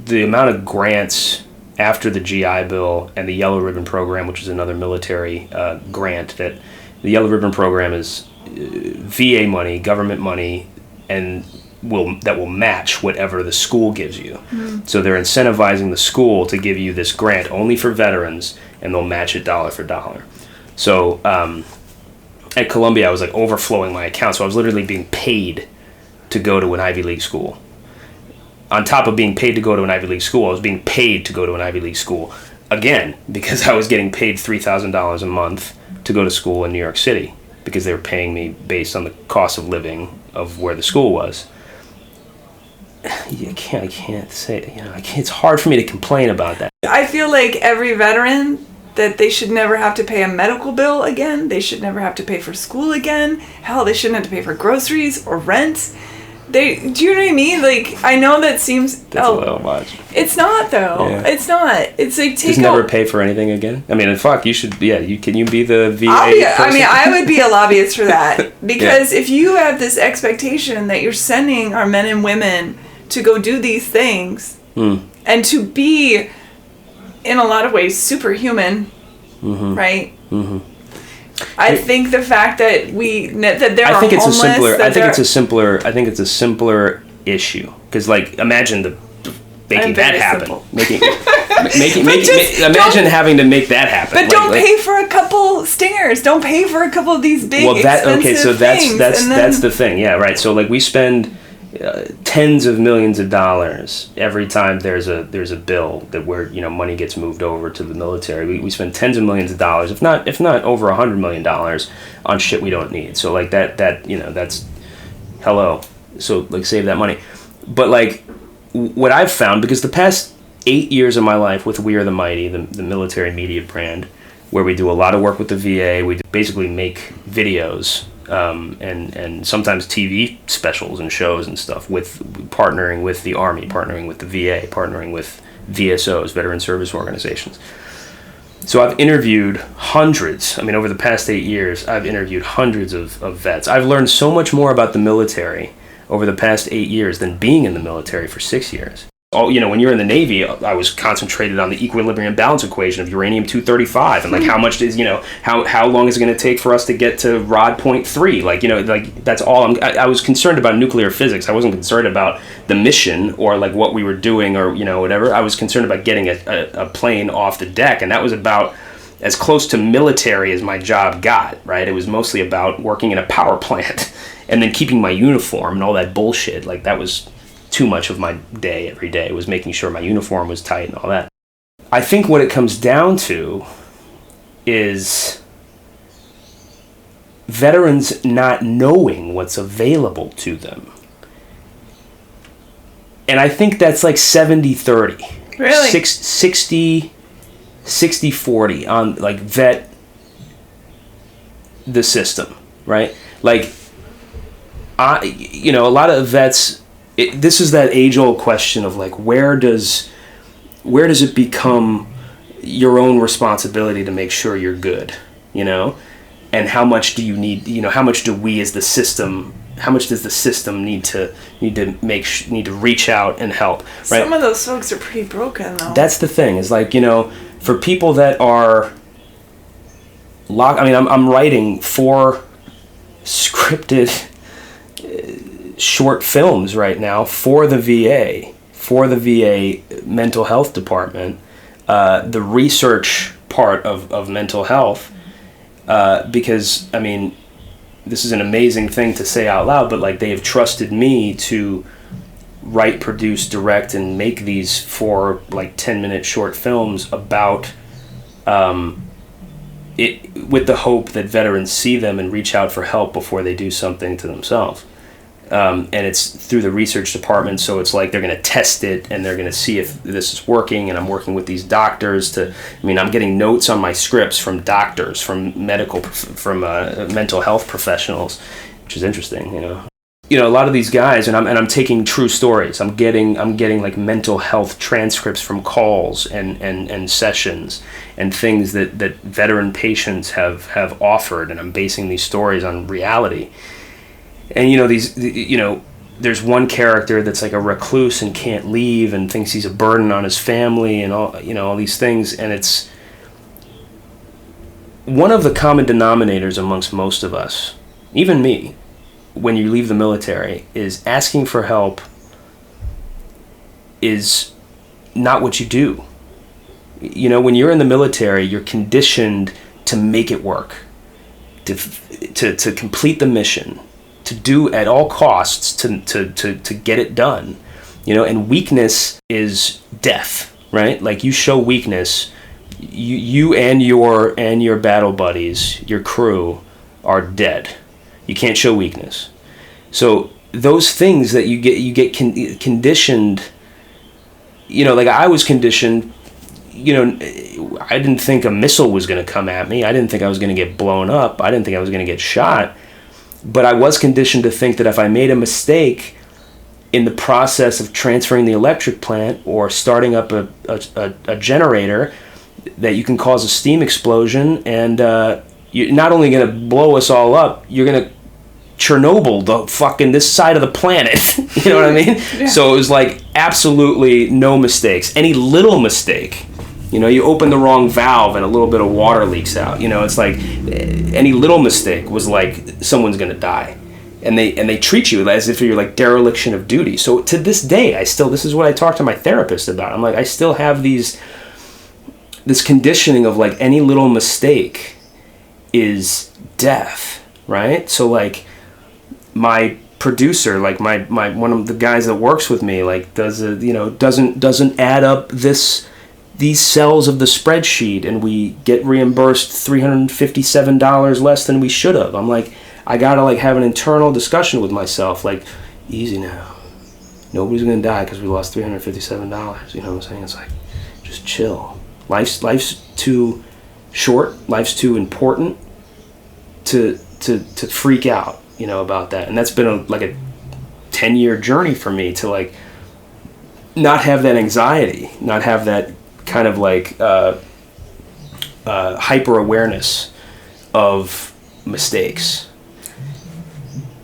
the amount of grants after the GI Bill and the Yellow Ribbon Program, which is another military grant, that the Yellow Ribbon Program is VA money, government money, and that will match whatever the school gives you. Mm. So they're incentivizing the school to give you this grant only for veterans, and they'll match it dollar for dollar. So at Columbia, I was like overflowing my account, so I was literally being paid to go to an Ivy League school. On top of being paid to go to an Ivy League school, I was being paid to go to an Ivy League school again, because I was getting paid $3,000 a month to go to school in New York City, because they were paying me based on the cost of living of where the school was. I can't say, it's hard for me to complain about that. I feel like every veteran, that they should never have to pay a medical bill again. They should never have to pay for school again. Hell, they shouldn't have to pay for groceries or rent. do you know what I mean? Like, I know that seems... That's a little much. It's not, though. Yeah. It's not. It's like, just never pay for anything again? I mean, fuck, you should... Yeah, can you be the VA person? I would be a lobbyist for that. Because if you have this expectation that you're sending our men and women to go do these things, and to be, in a lot of ways, superhuman, right? Mm-hmm. I think the fact that I think it's a simpler issue, because like imagine making that happen. Imagine having to make that happen. But don't pay for a couple stingers. Don't pay for a couple of these big expensive things. That's the thing. Yeah, right. So like we spend tens of millions of dollars every time there's a bill that where money gets moved over to the military. We spend tens of millions of dollars, if not over $100 million on shit we don't need. So like that's hello. So like save that money. But like what I've found, because the past 8 years of my life with We Are the Mighty, the military media brand, where we do a lot of work with the VA, we basically make videos. And sometimes TV specials and shows and stuff, with partnering with the Army, partnering with the VA, partnering with VSOs, Veteran Service Organizations. So I've interviewed hundreds. I mean, over the past 8 years, I've interviewed hundreds of vets. I've learned so much more about the military over the past 8 years than being in the military for 6 years. When you're in the Navy, I was concentrated on the equilibrium balance equation of uranium-235 and like how much is, how long is it going to take for us to get to rod point 3? Like, that's all. I was concerned about nuclear physics. I wasn't concerned about the mission or like what we were doing or, whatever. I was concerned about getting a plane off the deck, and that was about as close to military as my job got, right? It was mostly about working in a power plant and then keeping my uniform and all that bullshit. Like, that was too much of my day every day, was making sure my uniform was tight and all that. I think what it comes down to is veterans not knowing what's available to them. And I think that's like 70-30. Really? 60-40 on like vet the system, right? Like, a lot of vets, this is that age-old question of like, where does it become your own responsibility to make sure you're good, and how much do you need, how much do we as the system, how much does the system need to reach out and help, right? Some of those folks are pretty broken, though. That's the thing, is like, for people that are locked, I mean, I'm writing 4 scripted short films right now for the VA mental health department, the research part of mental health, because, I mean, this is an amazing thing to say out loud, but like, they have trusted me to write, produce, direct, and make these 4 like 10-minute short films about it, with the hope that veterans see them and reach out for help before they do something to themselves. And it's through the research department, so it's like they're going to test it and they're going to see if this is working, and I'm working with these doctors I'm getting notes on my scripts from doctors, from mental health professionals, which is interesting, a lot of these guys, and I'm taking true stories. I'm getting like mental health transcripts from calls and sessions and things that veteran patients have offered, and I'm basing these stories on reality. And there's one character that's like a recluse and can't leave and thinks he's a burden on his family and all these things, and it's one of the common denominators amongst most of us, even me, when you leave the military, is asking for help is not what you do. When you're in the military, you're conditioned to make it work, to complete the mission, to do at all costs to get it done, and weakness is death, right? Like, you show weakness, you and your battle buddies, your crew, are dead. You can't show weakness. So those things that you get conditioned, like I was conditioned, I didn't think a missile was going to come at me. I didn't think I was going to get blown up. I didn't think I was going to get shot. But I was conditioned to think that if I made a mistake, in the process of transferring the electric plant or starting up a generator, that you can cause a steam explosion, and you're not only going to blow us all up, you're going to Chernobyl the fucking this side of the planet. You know what I mean? Yeah. So it was like absolutely no mistakes. Any little mistake, you know, you open the wrong valve and a little bit of water leaks out. You know, it's like any little mistake was like someone's going to die. And they treat you as if you're like dereliction of duty. So to this day, this is what I talk to my therapist about. I'm like, I still have this conditioning of like any little mistake is death, right? So like my producer, like my one of the guys that works with me, like doesn't add up these cells of the spreadsheet, and we get reimbursed $357 less than we should have. I'm like, I gotta like have an internal discussion with myself, like, easy now. Nobody's gonna die because we lost $357. You know what I'm saying? It's like, just chill. Life's too short. Life's too important to freak out, you know, about that. And that's been a 10-year journey for me to like not have that anxiety, not have that kind of like hyper awareness of mistakes.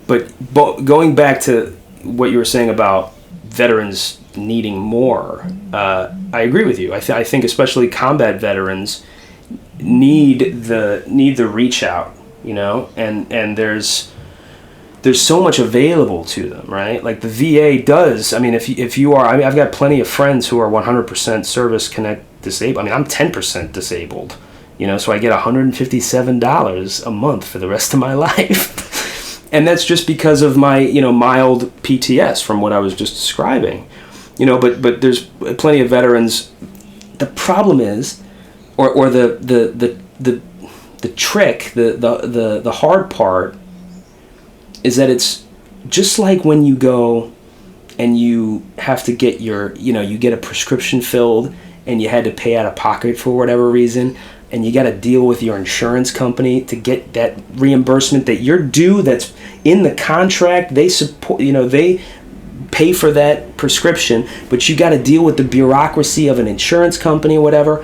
But going back to what you were saying about veterans needing more, I agree with you. I think especially combat veterans need the reach out, you know, and there's so much available to them, right? Like the VA does. I mean, if you are, I mean, I've got plenty of friends who are 100% service connect disabled. I mean, I'm 10% disabled, you know, so I get $157 a month for the rest of my life. And that's just because of my, you know, mild PTS from what I was just describing, you know. But there's plenty of veterans. The problem is, or the trick, the hard part, is that it's just like when you go and you have to get you get a prescription filled and you had to pay out of pocket for whatever reason. And you got to deal with your insurance company to get that reimbursement that you're due. That's in the contract. They support, you know, they pay for that prescription, but you got to deal with the bureaucracy of an insurance company or whatever.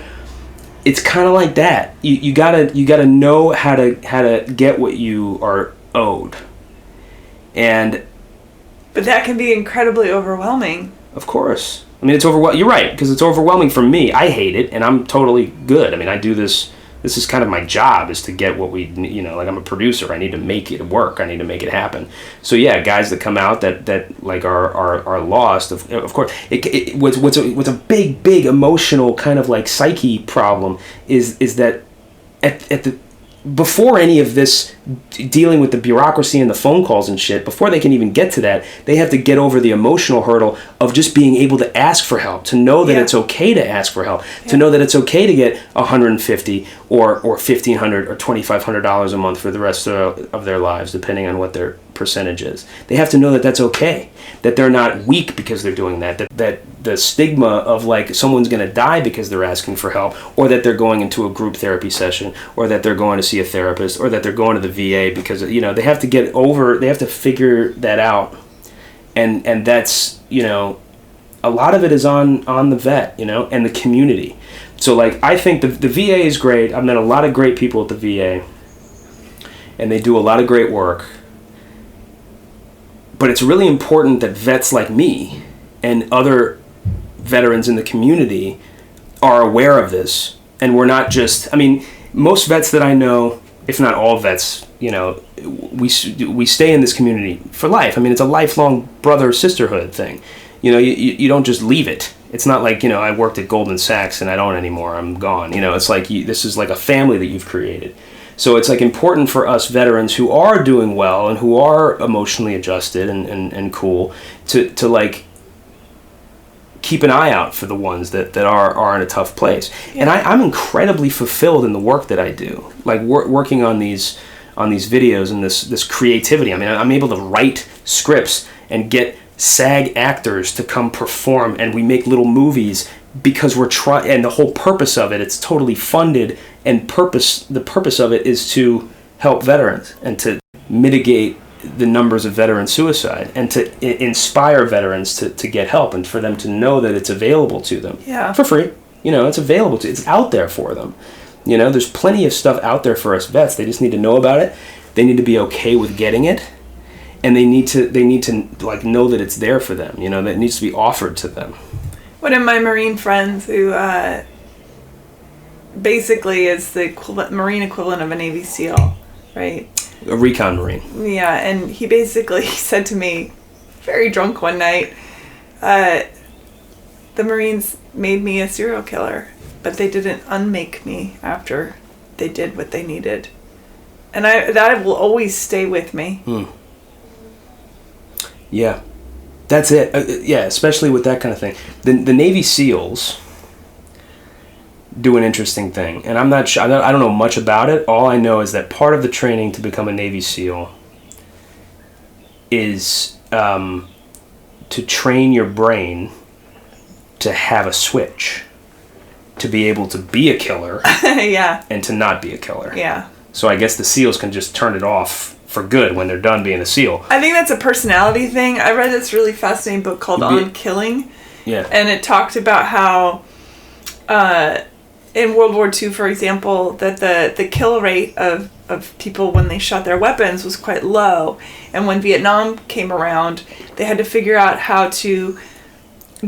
It's kind of like that. You gotta know how to get what you are owed. But that can be incredibly overwhelming. Of course. I mean, it's overwhelming. You're right, because it's overwhelming for me. I hate it, and I'm totally good. I mean, I do this. This is kind of my job, is to get what we, you know, like I'm a producer. I need to make it work. I need to make it happen. So yeah, guys that come out that like are lost. Of course, what's a big emotional kind of like psyche problem is that at the before any of this dealing with the bureaucracy and the phone calls and shit, before they can even get to that, they have to get over the emotional hurdle of just being able to ask for help, to know that it's okay to ask for help, to know that it's okay to get $150 or $1,500 or $2,500 a month for the rest of their lives, depending on what their percentage is. They have to know that that's okay, that they're not weak because they're doing that the stigma of like someone's going to die because they're asking for help, or that they're going into a group therapy session, or that they're going to see a therapist, or that they're going to the VA because, you know, they have to figure that out. And that's, you know, a lot of it is on the vet, you know, and the community. So like, I think the VA is great. I've met a lot of great people at the VA, and they do a lot of great work. But it's really important that vets like me and other veterans in the community are aware of this. And we're not just, I mean, most vets that I know, if not all vets, you know, we stay in this community for life. I mean, it's a lifelong brother-sisterhood thing. You know, you don't just leave it. It's not like, you know, I worked at Goldman Sachs and I don't anymore, I'm gone. You know, it's like this is like a family that you've created. So it's like important for us veterans who are doing well and who are emotionally adjusted and cool to like keep an eye out for the ones that are in a tough place. Yeah. And I'm incredibly fulfilled in the work that I do. Like working on these videos and this creativity. I mean, I'm able to write scripts and get SAG actors to come perform, and we make little movies because we're trying, and the whole purpose of it, it's totally funded, and the purpose of it is to help veterans and to mitigate the numbers of veteran suicide, and to inspire veterans to get help, and for them to know that it's available to them for free. It's available it's out there for them. There's plenty of stuff out there for us vets. They just need to know about it. They need to be okay with getting it, and they need to like know that it's there for them. That it needs to be offered to them. One of my Marine friends who basically is the Marine equivalent of a Navy SEAL, right? A recon Marine. Yeah, and he basically said to me, very drunk one night, the Marines made me a serial killer, but they didn't unmake me after they did what they needed. And that will always stay with me. Yeah, that's it. Especially with that kind of thing. The Navy SEALs do an interesting thing, and I'm not sure. I don't know much about it. All I know is that part of the training to become a Navy SEAL is to train your brain to have a switch, to be able to be a killer, and to not be a killer. Yeah. So I guess the SEALs can just turn it off for good when they're done being a SEAL. I think that's a personality thing. I read this really fascinating book called On Killing. Yeah. And it talked about how in World War II, for example, that the kill rate of people when they shot their weapons was quite low. And when Vietnam came around, they had to figure out how to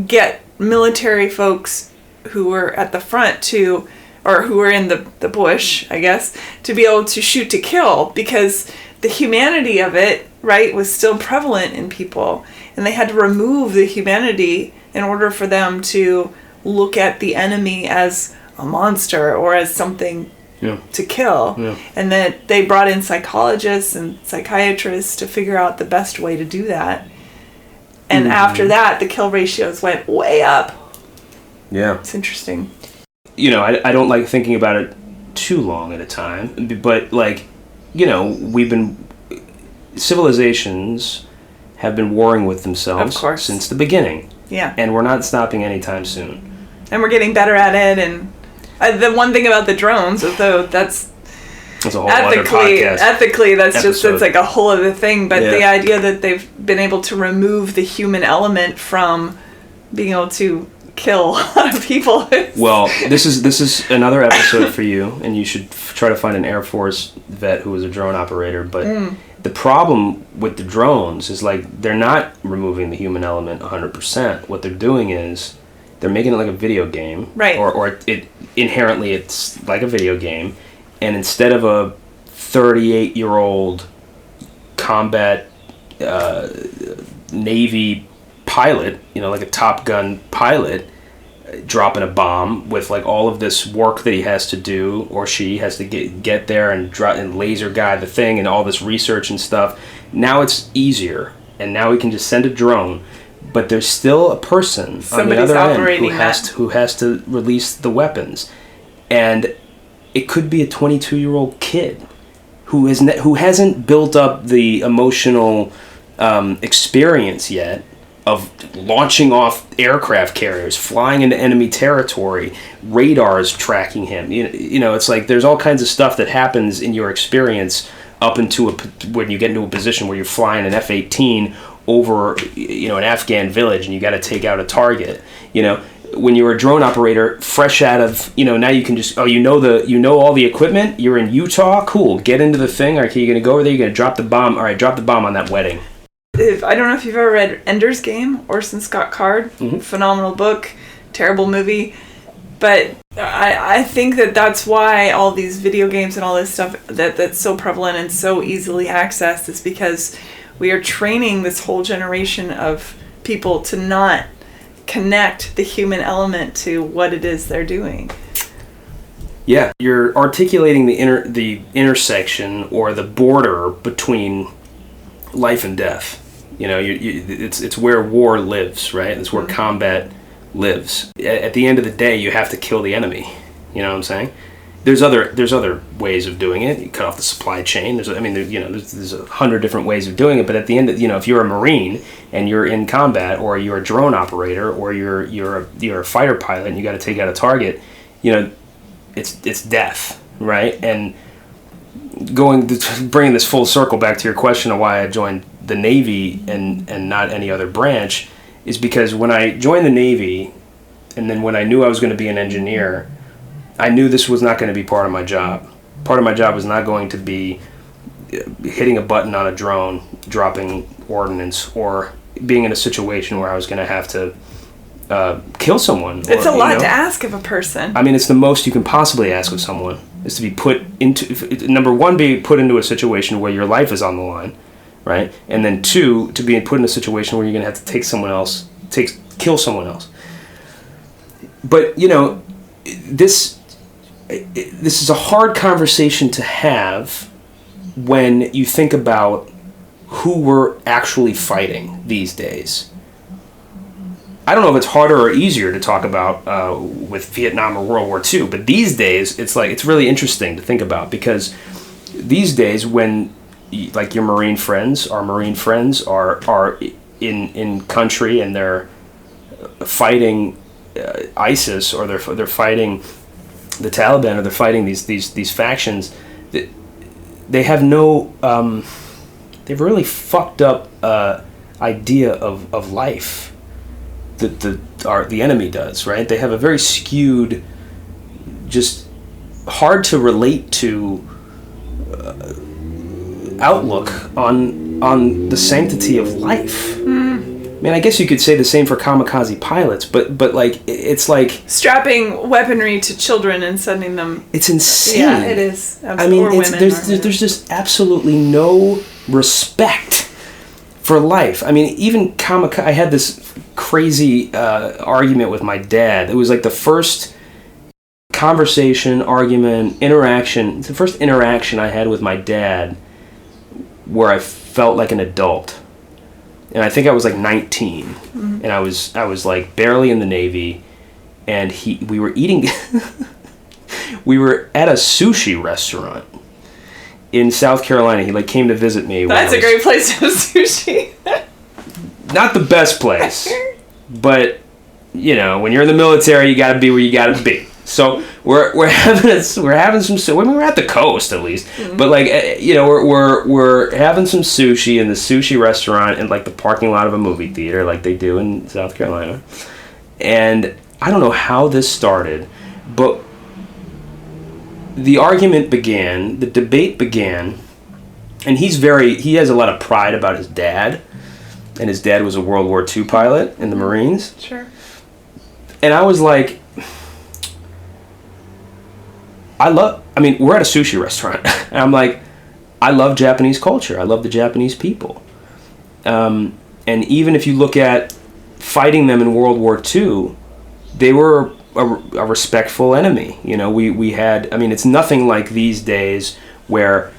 get military folks who were at the front or who were in the bush, I guess, to be able to shoot to kill, because the humanity of it, right, was still prevalent in people. And they had to remove the humanity in order for them to look at the enemy as a monster or as something to kill. Yeah. And that they brought in psychologists and psychiatrists to figure out the best way to do that. And after that, the kill ratios went way up. Yeah. It's interesting. I don't like thinking about it too long at a time, but civilizations have been warring with themselves since the beginning. Yeah. And we're not stopping anytime soon. And we're getting better at it. And the one thing about the drones, although that's a whole other podcast. Ethically, that's like a whole other thing. But the idea that they've been able to remove the human element from being able to kill a lot of people. Well, this is another episode for you, and you should try to find an Air Force vet who was a drone operator. But the problem with the drones is they're not removing the human element 100%. What they're doing is they're making it like a video game, right? Or it inherently it's like a video game, and instead of a 38-year-old combat Navy pilot, like a Top Gun pilot, dropping a bomb with all of this work that he has to do, or she has to get there and laser guide the thing and all this research and stuff. Now it's easier, and now we can just send a drone, but there's still a person on the other end who has to release the weapons, and it could be a 22-year-old kid who hasn't built up the emotional experience yet of launching off aircraft carriers, flying into enemy territory, radars tracking him. It's there's all kinds of stuff that happens in your experience up into when you get into a position where you're flying an F-18 over an Afghan village and you got to take out a target. When you're a drone operator, fresh out of now you can just all the equipment. You're in Utah, cool. Get into the thing. All right, you're gonna go over there. You're gonna drop the bomb. All right, drop the bomb on that wedding. I don't know if you've ever read Ender's Game, Orson Scott Card. Phenomenal book, terrible movie. But I think that's why all these video games and all this stuff that's so prevalent and so easily accessed is because we are training this whole generation of people to not connect the human element to what it is they're doing. Yeah, you're articulating the intersection or the border between life and death. It's where war lives, right? It's where combat lives. At the end of the day, you have to kill the enemy. You know what I'm saying? There's other ways of doing it. You cut off the supply chain. There's 100 different ways of doing it. But at the end, if you're a Marine and you're in combat, or you're a drone operator, or you're a fighter pilot and you got to take out a target, it's death, right? And bringing this full circle back to your question of why I joined the Navy and not any other branch, is because when I joined the Navy, and then when I knew I was going to be an engineer, I knew this was not going to be part of my job. Part of my job was not going to be hitting a button on a drone, dropping ordnance, or being in a situation where I was going to have to kill someone. It's a lot to ask of a person. I mean, it's the most you can possibly ask of someone, is to be put into, number one, be put into a situation where your life is on the line, right? And then two, to be put in a situation where you're going to have to kill someone else. But, this is a hard conversation to have when you think about who we're actually fighting these days. I don't know if it's harder or easier to talk about with Vietnam or World War II, but these days it's really interesting to think about, because these days when like your Marine friends, our Marine friends are in country and they're fighting ISIS, or they're fighting the Taliban, or they're fighting these factions, they have no they've really fucked up idea of life. The enemy does, right? They have a very skewed, just hard to relate to outlook on the sanctity of life. I mean, I guess you could say the same for kamikaze pilots, but like it's like strapping weaponry to children and sending them. It's insane. Yeah, it is. I mean, there's just absolutely no respect for life. I mean, even kamikaze. I had this crazy argument with my dad. It was like the first conversation, argument, interaction. It's the first interaction I had with my dad where I felt like an adult. And I think I was like 19, and I was like barely in the Navy, and we were eating, we were at a sushi restaurant in South Carolina. He like came to visit me. That's a great place to have sushi. Not the best place, but when you're in the military, you got to be where you got to be. So we're having some. I mean, we're at the coast at least, but like we're having some sushi in the sushi restaurant in like the parking lot of a movie theater, like they do in South Carolina. And I don't know how this started, but the argument began, the debate began, and he has a lot of pride about his dad, and his dad was a World War II pilot in the Marines. Sure. And I was like, we're at a sushi restaurant, and I'm like, I love Japanese culture. I love the Japanese people. And even if you look at fighting them in World War II, they were a respectful enemy. We had, it's nothing like these days where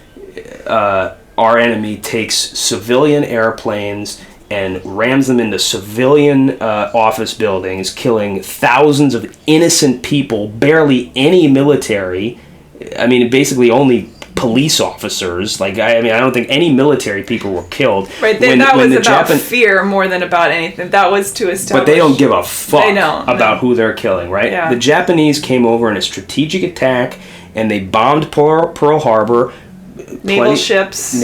our enemy takes civilian airplanes and rams them into civilian office buildings, killing thousands of innocent people, barely any military. Basically only police officers. I don't think any military people were killed. Right, that was about fear more than about anything. That was to establish. But they don't give a fuck about who they're killing, right? Yeah. The Japanese came over in a strategic attack, and they bombed Pearl Harbor. Naval ships.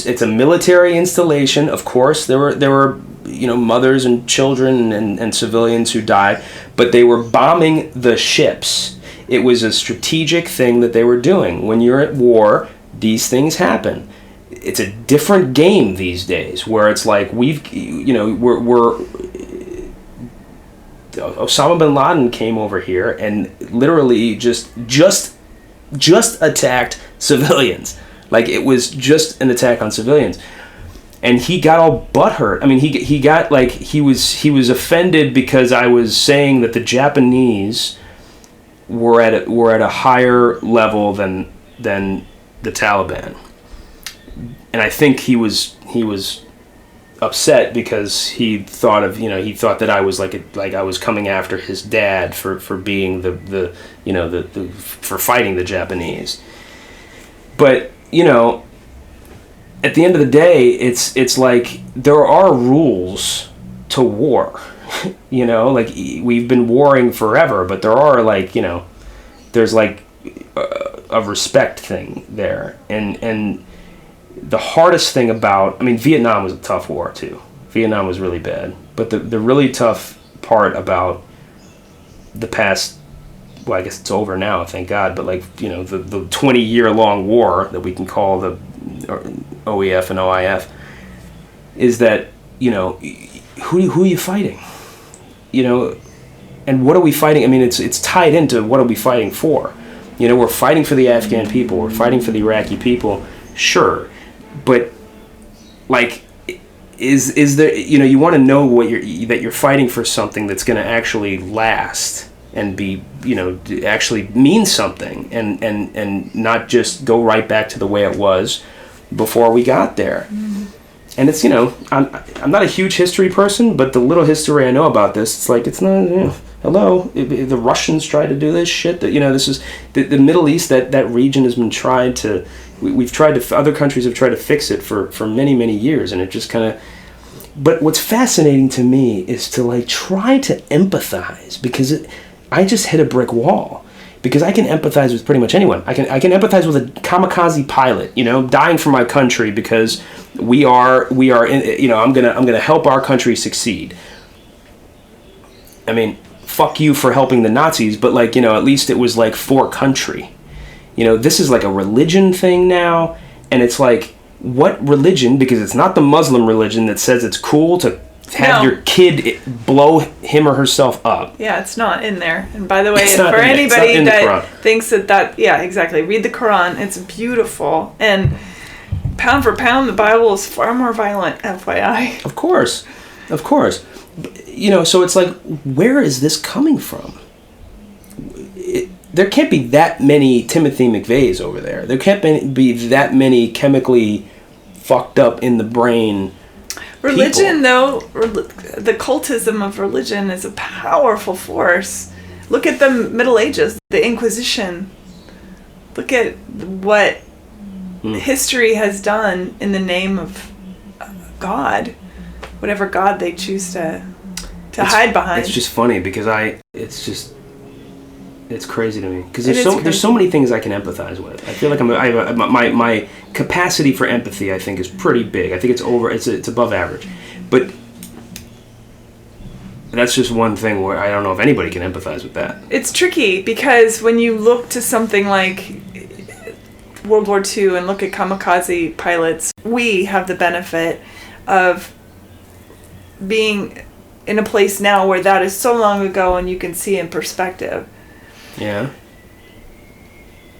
It's a military installation. Of course, there were mothers and children and civilians who died, but they were bombing the ships. It was a strategic thing that they were doing. When you're at war, these things happen. It's a different game these days, where it's like we're Osama bin Laden came over here and literally just attacked civilians. Like, it was just an attack on civilians, and he got all butthurt. He got like he was offended because I was saying that the Japanese were at a higher level than the Taliban, and I think he was upset because he thought that I was like I was coming after his dad for being the for fighting the Japanese. But at the end of the day, it's like there are rules to war. We've been warring forever, but there are there's a a respect thing there. And the hardest thing about, I mean, Vietnam was a tough war too. Vietnam was really bad. But the really tough part about the past, well, I guess it's over now, thank God, but like, you know, the 20-year-long war that we can call the OEF and OIF is that, you know, who are you fighting? You know, and what are we fighting? I mean, it's tied into what are we fighting for? You know, we're fighting for the Afghan people, we're fighting for the Iraqi people, sure, but like, is there, you know, you want to know that you're fighting for something that's going to actually last and be, you know, actually mean something and not just go right back to the way it was before we got there. Mm-hmm. And it's, you know, I'm not a huge history person, but the little history I know about this, it's like, it's not, you know, hello, the Russians tried to do this shit, that, you know, this is the Middle East, that region has been tried to, we've tried to, other countries have tried to fix it for many, many years, and it just kind of, but what's fascinating to me is to like try to empathize, because I just hit a brick wall, because I can empathize with pretty much anyone. I can empathize with a kamikaze pilot, you know, dying for my country because we are in, you know, I'm gonna help our country succeed. I mean, fuck you for helping the Nazis, but like, you know, at least it was like for country. You know, this is like a religion thing now, and it's like, what religion, because it's not the Muslim religion that says it's cool to have your kid blow him or herself up. Yeah, it's not in there. And by the way, for anybody that thinks that, yeah, exactly, read the Quran. It's beautiful. And pound for pound, the Bible is far more violent, FYI. Of course. You know, so it's like, where is this coming from? There can't be that many Timothy McVeighs over there. There can't be that many chemically fucked up in the brain religion, though, the cultism of religion is a powerful force. Look at the Middle Ages, the Inquisition. Look at what history has done in the name of God, whatever God they choose to hide behind. It's just funny because it's crazy to me because there's so many things I can empathize with. I feel like my capacity for empathy, I think, is pretty big. I think it's above average, but that's just one thing where I don't know if anybody can empathize with that. It's tricky because when you look to something like World War II and look at kamikaze pilots, we have the benefit of being in a place now where that is so long ago and you can see in perspective. Yeah.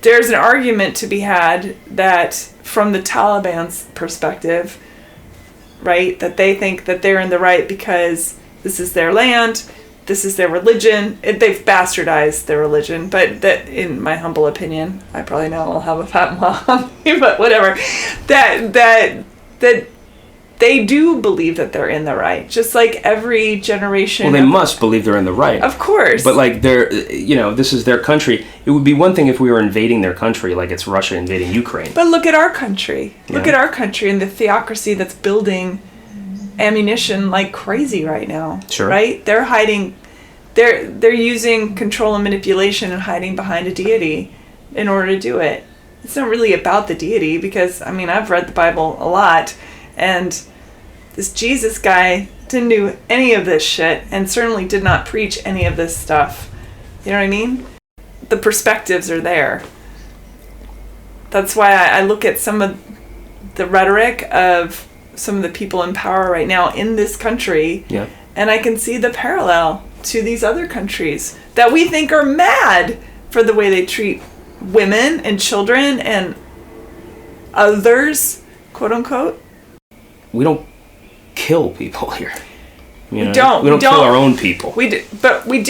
There's an argument to be had that from the Taliban's perspective, right, that they think that they're in the right because this is their land, this is their religion. They've bastardized their religion, but that, in my humble opinion, I probably know I'll have a fat mom, but whatever, that they do believe that they're in the right, just like every generation. Well, they must believe they're in the right. Of course. But like this is their country. It would be one thing if we were invading their country, like it's Russia invading Ukraine. But look at our country. Yeah. Look at our country and the theocracy that's building ammunition like crazy right now. Sure. Right? They're hiding. They're using control and manipulation and hiding behind a deity in order to do it. It's not really about the deity because, I mean, I've read the Bible a lot. And this Jesus guy didn't do any of this shit and certainly did not preach any of this stuff. You know what I mean? The perspectives are there. That's why I look at some of the rhetoric of some of the people in power right now in this country, yeah, and I can see the parallel to these other countries that we think are mad for the way they treat women and children and others, quote unquote. We don't kill people here. You know? We don't kill our own people. We do, but we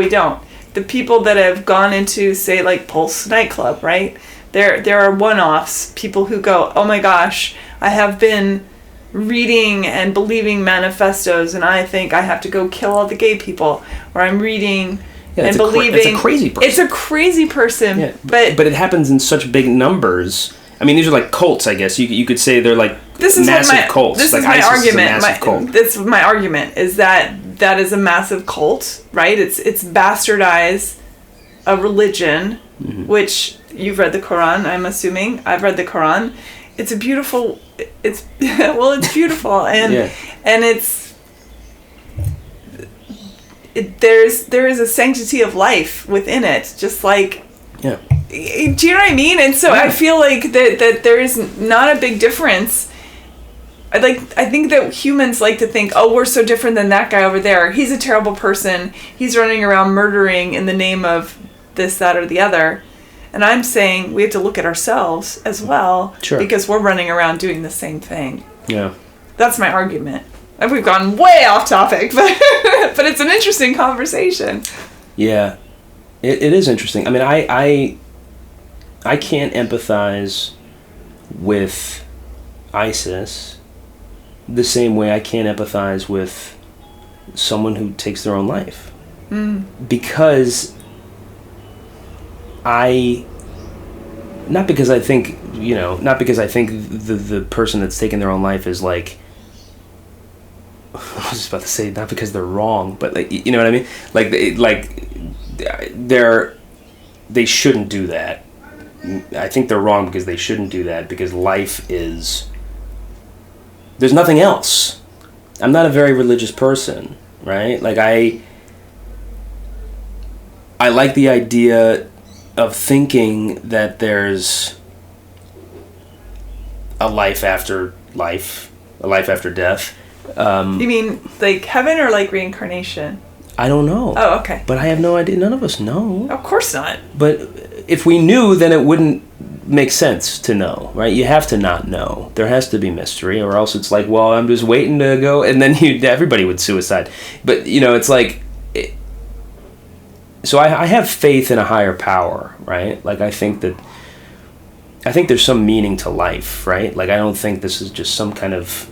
don't. The people that have gone into, say, like Pulse nightclub, right? There are one-offs. People who go, oh my gosh, I have been reading and believing manifestos, and I think I have to go kill all the gay people. Or I'm reading and believing. It's a crazy person. It's a crazy person. Yeah, but it happens in such big numbers. I mean, these are like cults, I guess. You could say they're like massive cults. This like is my ISIS argument. Is a massive cult. This is my argument, is that is a massive cult, right? It's bastardized a religion, which, you've read the Quran, I'm assuming. I've read the Quran. It's a beautiful, it's beautiful, and there is a sanctity of life within it, just like, do you know what I mean? And so I feel like that there is not a big difference. I think that humans like to think, oh, we're so different than that guy over there. He's a terrible person. He's running around murdering in the name of this, that, or the other. And I'm saying we have to look at ourselves as well, because we're running around doing the same thing. Yeah. That's my argument. And we've gone way off topic, but it's an interesting conversation. Yeah, it is interesting. I mean, I can't empathize with ISIS the same way I can't empathize with someone who takes their own life. Because not because I think the person that's taking their own life is like, I was just about to say, not because they're wrong, but like, you know what I mean? They shouldn't do that. I think they're wrong because they shouldn't do that, because life is, there's nothing else. I'm not a very religious person, right? Like I like the idea of thinking that there's a life after life, a life after death. You mean like heaven or like reincarnation? I don't know. Oh, okay. But I have no idea. None of us know. Of course not. But if we knew, then it wouldn't make sense to know, right? You have to not know. There has to be mystery, or else it's like, well, I'm just waiting to go, and then everybody would suicide. But, it's like... So I have faith in a higher power, right? Like, I think there's some meaning to life, right? Like, I don't think this is just some kind of,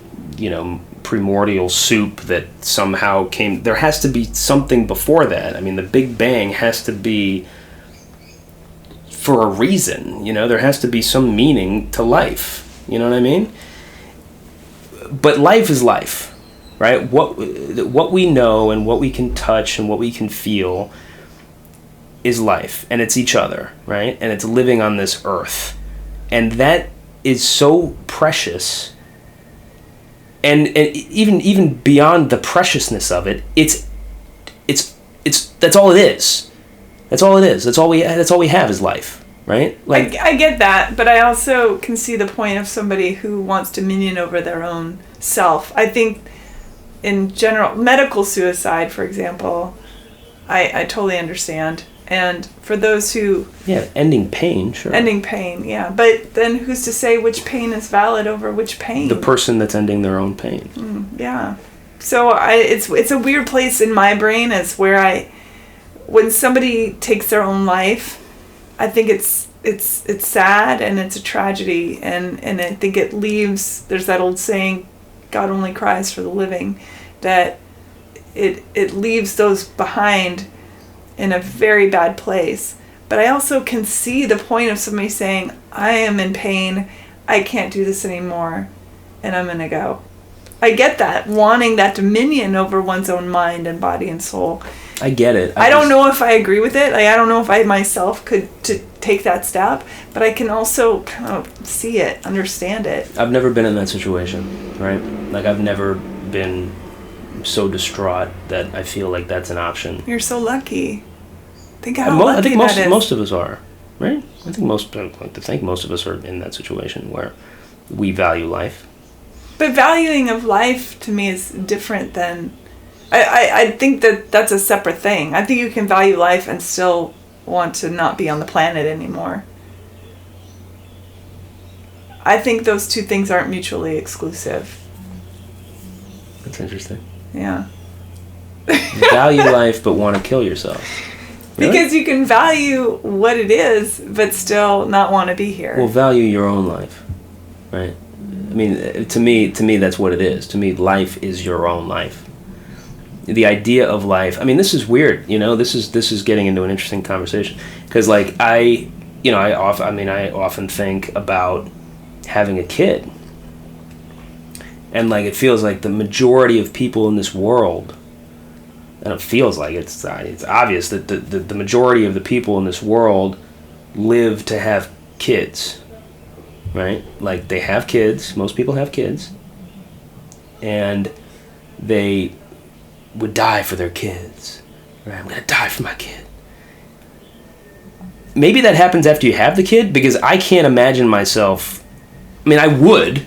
primordial soup that somehow came. There has to be something before that. I mean, the Big Bang has to be for a reason, there has to be some meaning to life. You know what I mean? But life is life, right? What we know and what we can touch and what we can feel is life, and it's each other, right? And it's living on this earth. And that is so precious. And even beyond the preciousness of it, it's that's all it is. That's all it is. That's all we have is life, right? Like I get that, but I also can see the point of somebody who wants dominion over their own self. I think in general, medical suicide, for example, I totally understand. And for those who... Yeah, ending pain, sure. Ending pain, yeah. But then who's to say which pain is valid over which pain? The person that's ending their own pain. Yeah. So it's a weird place in my brain as where when somebody takes their own life, I think it's sad and it's a tragedy. And I think it leaves... There's that old saying, God only cries for the living, that it leaves those behind in a very bad place. But I also can see the point of somebody saying, I am in pain, I can't do this anymore, and I'm gonna go. I get that, wanting that dominion over one's own mind and body and soul. I get it. I don't know if I agree with it. Like, I don't know if I myself could take that step, but I can also kind of see it, understand it. I've never been in that situation, right? Like, I've never been so distraught that I feel like that's an option. You're so lucky. Think how lucky I think that is. most of us are, right? I like to think most of us are in that situation where we value life. But valuing of life to me is different than... I think that's a separate thing. I think you can value life and still want to not be on the planet anymore. I think those two things aren't mutually exclusive. That's interesting. Yeah. Value life but want to kill yourself. Really? Because you can value what it is but still not want to be here. Well, value your own life, right? I mean, to me that's what it is. To me, life is your own life. The idea of life. I mean, this is weird. This is getting into an interesting conversation because, like, I often think about having a kid. And, like, it feels like the majority of people in this world, and it feels like it's obvious that the majority of the people in this world live to have kids, right? Like, they have kids. Most people have kids. And they would die for their kids. Right? I'm going to die for my kid. Maybe that happens after you have the kid, because I can't imagine myself... I mean, I would,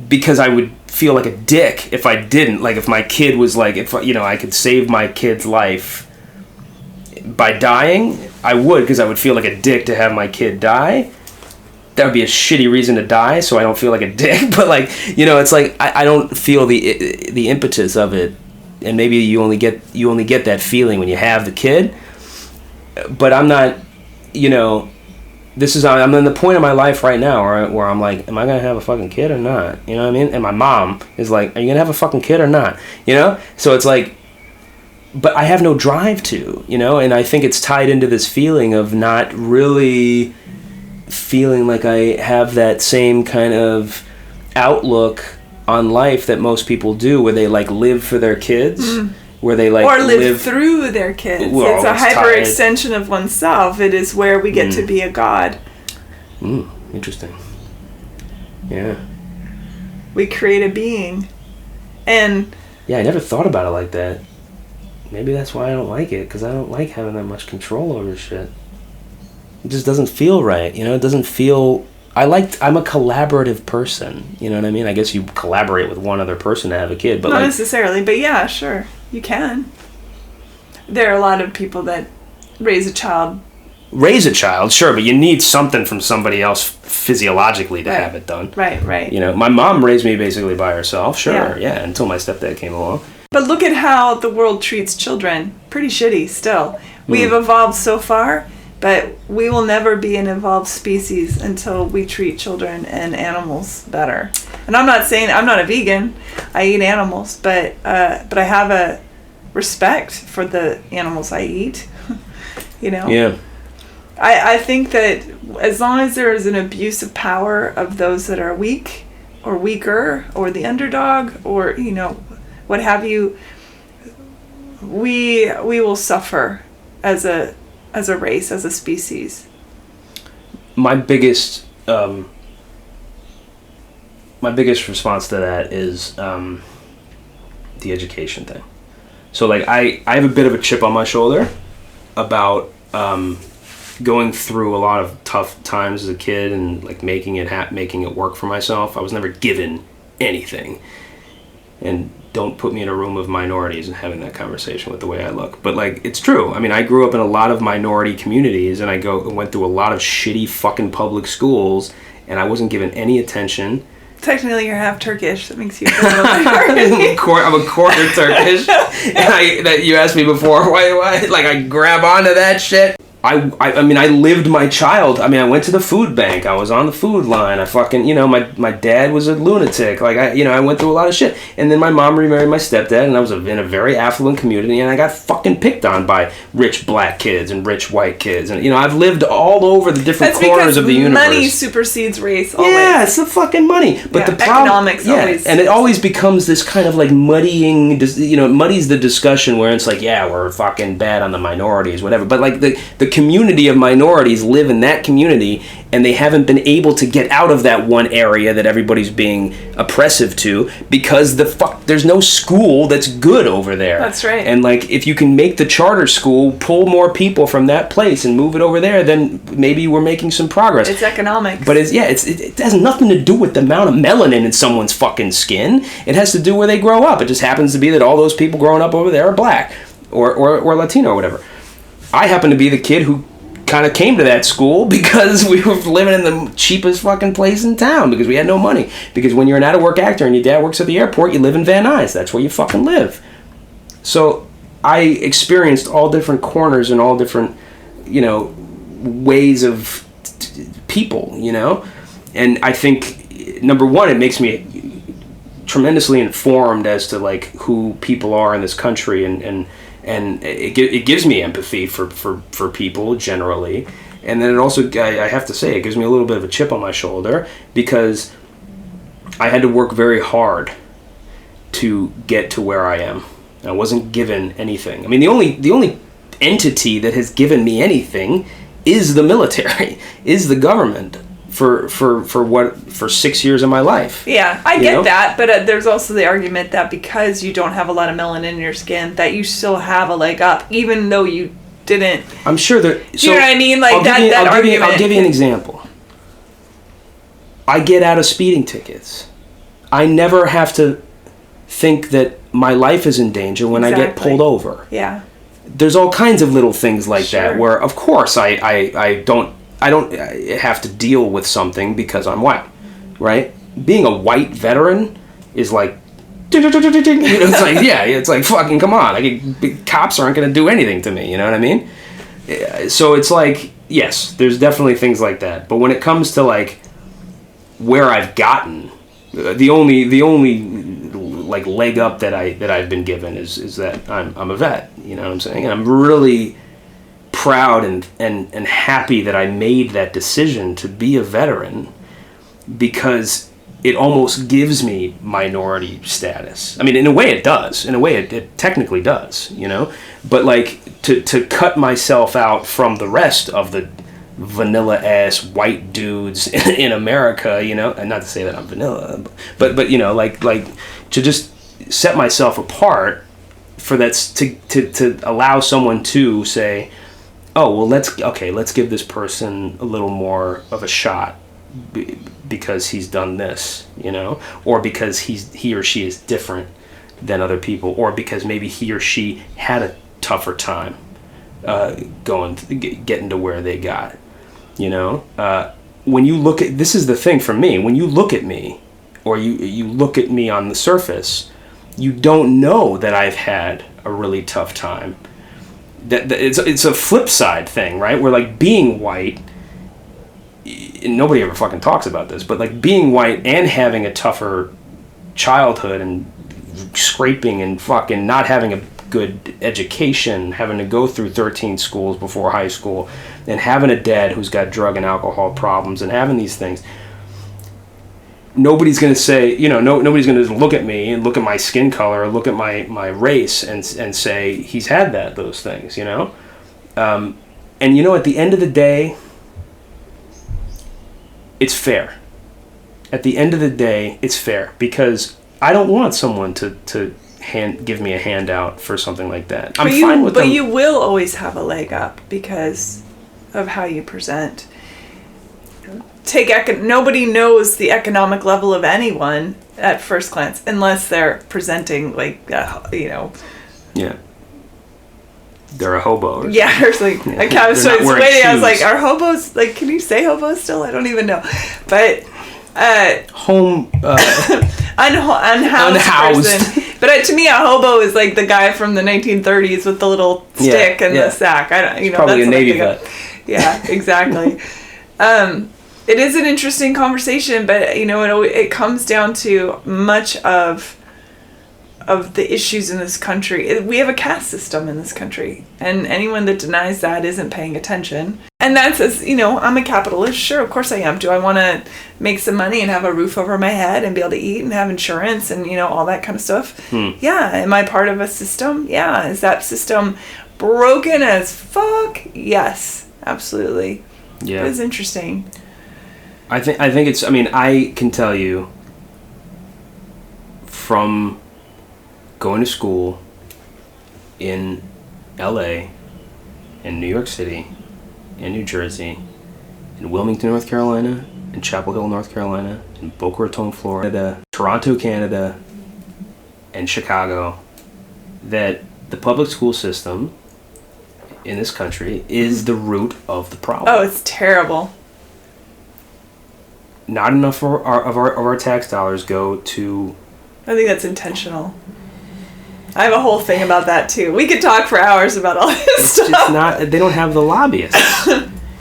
because I would feel like a dick if I didn't. Like, if my kid was like... if I could save my kid's life by dying, I would, because I would feel like a dick to have my kid die. That would be a shitty reason to die, so I don't feel like a dick. But, like, it's like I don't feel the impetus of it, and maybe you only get that feeling when you have the kid. But I'm not, I'm in the point of my life right now where I'm like, am I gonna have a fucking kid or not? You know what I mean? And my mom is like, are you gonna have a fucking kid or not? So it's like, but I have no drive to, and I think it's tied into this feeling of not really feeling like I have that same kind of outlook on life that most people do, where they like live for their kids, where they like or live through their kids. Well, it's a hyper-extension of oneself. It is where we get to be a god. Interesting. Yeah. We create a being. And yeah, I never thought about it like that. Maybe that's why I don't like it, because I don't like having that much control over shit. It just doesn't feel right, It doesn't feel... I'm a collaborative person, you know what I mean? I guess you collaborate with one other person to have a kid, but not necessarily, but yeah, sure, you can. There are a lot of people that raise a child, sure, but you need something from somebody else physiologically to have it done. Right. My mom raised me basically by herself, sure, yeah, until my stepdad came along. But look at how the world treats children. Pretty shitty still. We have evolved so far, but we will never be an evolved species until we treat children and animals better. And I'm not saying I'm not a vegan. I eat animals, but I have a respect for the animals I eat. Yeah. I think that as long as there is an abuse of power of those that are weak or weaker or the underdog or what have you, we will suffer as a race, as a species. My biggest response to that is the education thing. So like I have a bit of a chip on my shoulder about going through a lot of tough times as a kid and like making it work for myself. I was never given anything. And don't put me in a room of minorities and having that conversation with the way I look. But like, it's true. I mean, I grew up in a lot of minority communities and I went through a lot of shitty fucking public schools and I wasn't given any attention. Technically, you're half Turkish. That makes you feel I'm a quarter Turkish. That you asked me before, why? Like, I grab onto that shit. I mean, I lived my child. I mean, I went to the food bank. I was on the food line. I fucking, my dad was a lunatic. Like, I went through a lot of shit. And then my mom remarried my stepdad, and I was in a very affluent community, and I got fucking picked on by rich black kids and rich white kids. And, I've lived all over the different corners of the universe. Money supersedes race always. Yeah, it's the fucking money. But the problem... Economics always. And it always becomes this kind of, like, muddying... it muddies the discussion where it's like, yeah, we're fucking bad on the minorities, whatever. But, like, the community of minorities live in that community and they haven't been able to get out of that one area that everybody's being oppressive to because there's no school that's good over there. That's right. And like if you can make the charter school pull more people from that place and move it over there, then maybe we're making some progress. It's economics. But it has nothing to do with the amount of melanin in someone's fucking skin. It has to do where they grow up. It just happens to be that all those people growing up over there are black or Latino or whatever. I happen to be the kid who kind of came to that school because we were living in the cheapest fucking place in town because we had no money. Because when you're an out-of-work actor and your dad works at the airport, you live in Van Nuys. That's where you fucking live. So I experienced all different corners and all different, ways of people, And I think, number one, it makes me tremendously informed as to, like, who people are in this country and it gives me empathy for people generally. And then it also, I have to say, it gives me a little bit of a chip on my shoulder because I had to work very hard to get to where I am. I wasn't given anything. I mean, the only entity that has given me anything is the military, is the government for 6 years of my life. Yeah, I get that, but there's also the argument that because you don't have a lot of melanin in your skin, that you still have a leg up, even though you didn't. I'm sure that. You know what I mean? Like I'll give you an example. I get out of speeding tickets. I never have to think that my life is in danger when I get pulled over. Yeah. There's all kinds of little things like that where, of course, I don't have to deal with something because I'm white, right? Being a white veteran is like, it's like, it's like, fucking come on. Cops aren't going to do anything to me, you know what I mean? So it's like, yes, there's definitely things like that. But when it comes to like where I've gotten, the only like leg up that I've been given is that I'm a vet, you know what I'm saying? And I'm really proud and happy that I made that decision to be a veteran, because it almost gives me minority status. I mean, in a way it does. In a way it technically does, you know? But like to cut myself out from the rest of the vanilla ass white dudes in America, you know, and not to say that I'm vanilla, but you know, like to just set myself apart for that, to allow someone to say, oh, well, let's give this person a little more of a shot because he's done this, you know, or because he or she is different than other people, or because maybe he or she had a tougher time getting to where they got, you know. When you look at, this is the thing for me, when you look at me, or you look at me on the surface, you don't know that I've had a really tough time. That it's a flip side thing, right? Where like being white, and nobody ever fucking talks about this, but like being white and having a tougher childhood and scraping and fucking not having a good education, having to go through 13 schools before high school, and having a dad who's got drug and alcohol problems, and having these things. Nobody's going to say, you know, nobody's going to look at me and look at my skin color or look at my race and say he's had those things, you know? And, you know, at the end of the day, it's fair. At the end of the day, it's fair, because I don't want someone to give me a handout for something like that. I'm fine with them. But you will always have a leg up because of how you present. Nobody knows the economic level of anyone at first glance unless they're presenting like, you know. Yeah. They're a hobo. Or yeah, or like, I was like, are hobos, like, can you say hobos still? I don't even know. But, unhoused person. But to me, a hobo is like the guy from the 1930s with the little stick and the sack. Probably a Navy vet. Yeah, exactly. It is an interesting conversation, but you know, it comes down to much of the issues in this country. We have a caste system in this country, and anyone that denies that isn't paying attention. And that's, as you know, I'm a capitalist. Sure, of course I am. Do I want to make some money and have a roof over my head and be able to eat and have insurance and, you know, all that kind of stuff? Yeah. Am I part of a system? Yeah. Is that system broken as fuck? Yes, absolutely. Yeah. It was interesting. I think it's, I mean, I can tell you from going to school in LA, in New York City, in New Jersey, in Wilmington, North Carolina, in Chapel Hill, North Carolina, in Boca Raton, Florida, Toronto, Canada, and Chicago, that the public school system in this country is the root of the problem. Oh, it's terrible. Not enough of our tax dollars go to... I think that's intentional. I have a whole thing about that too. We could talk for hours about all this stuff. Just not, they don't have the lobbyists.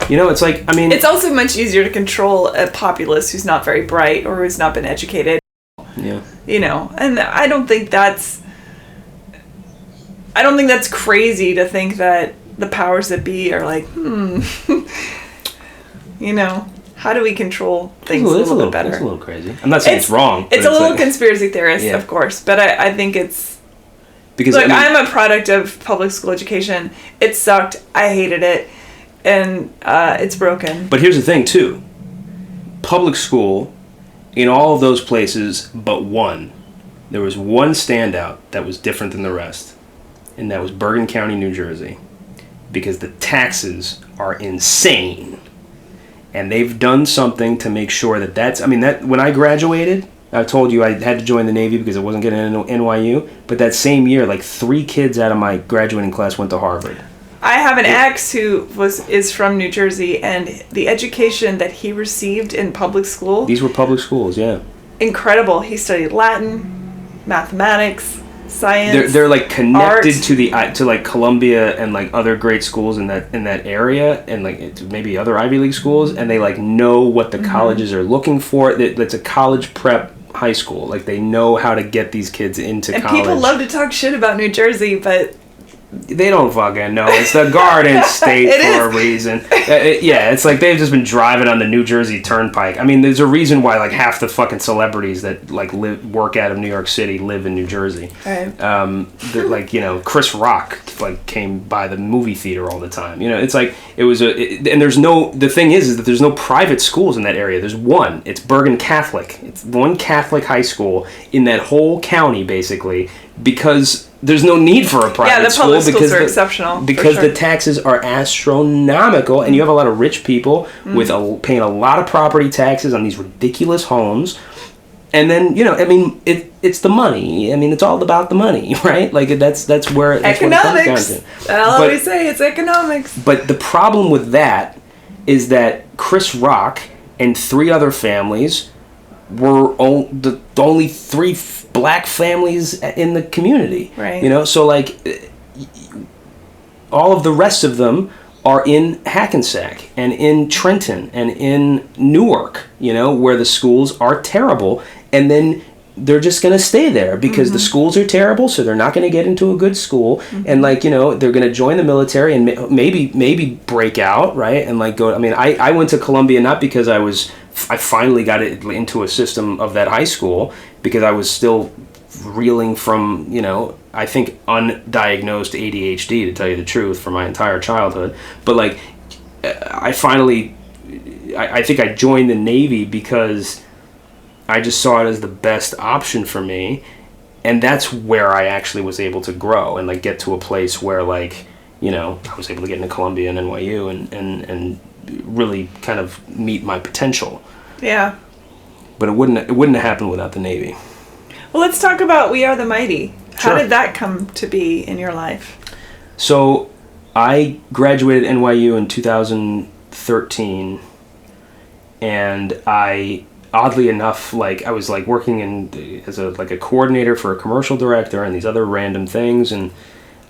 You know, it's like, I mean... It's also much easier to control a populace who's not very bright or who's not been educated. Yeah. You know, and I don't think that's crazy to think that the powers that be are like, you know... How do we control things a little bit better? It's a little crazy. I'm not saying it's wrong. It's a little like, conspiracy theorist, of course, but I think it's... Because like, I'm a product of public school education. It sucked. I hated it. and it's broken. But here's the thing, too. Public school, in all of those places but one, there was one standout that was different than the rest, and that was Bergen County, New Jersey, because the taxes are insane. And they've done something to make sure that when I graduated, I told you I had to join the Navy because I wasn't getting into NYU, but that same year, like 3 kids out of my graduating class went to Harvard. I have an ex who is from New Jersey, and the education that he received in public school... These were public schools, yeah. Incredible. He studied Latin, mathematics, science. They're like connected art. to like Columbia and like other great schools in that area, and like maybe other Ivy League schools, and they like know what the colleges are looking for. That's a college prep high school. Like they know how to get these kids into college. And people love to talk shit about New Jersey, but they don't fucking know. It's the Garden State for a reason. Yeah, it's like they've just been driving on the New Jersey Turnpike. I mean, there's a reason why like half the fucking celebrities that like work out of New York City live in New Jersey. Right. Like, you know, Chris Rock like came by the movie theater all the time. You know, it's like and there's no. The thing is that there's no private schools in that area. There's one. It's Bergen Catholic. It's one Catholic high school in that whole county, basically, because there's no need for a private school. Yeah, the public schools are exceptional. Because the taxes are astronomical, and you have a lot of rich people with paying a lot of property taxes on these ridiculous homes. And then, you know, I mean, it's the money. I mean, it's all about the money, right? Like, that's where economics. What it comes down to. I'll always say it's economics. But the problem with that is that Chris Rock and 3 other families were the only 3 black families in the community. Right. You know, so like all of the rest of them are in Hackensack and in Trenton and in Newark, you know, where the schools are terrible, and then they're just going to stay there because the schools are terrible, so they're not going to get into a good school, and like, you know, they're going to join the military and maybe break out, right? And like go. I mean, I went to Columbia not because I finally got it into a system of that high school, because I was still reeling from, you know, I think undiagnosed ADHD, to tell you the truth, for my entire childhood. But like, I think I joined the Navy because I just saw it as the best option for me, and that's where I actually was able to grow and like get to a place where, like, you know, I was able to get into Columbia and NYU and really kind of meet my potential. Yeah. But it wouldn't have happened without the Navy. Well, let's talk about We Are the Mighty. How Sure. did that come to be in your life? So I graduated NYU in 2013, and I, oddly enough, like I was like working as a coordinator for a commercial director and these other random things, and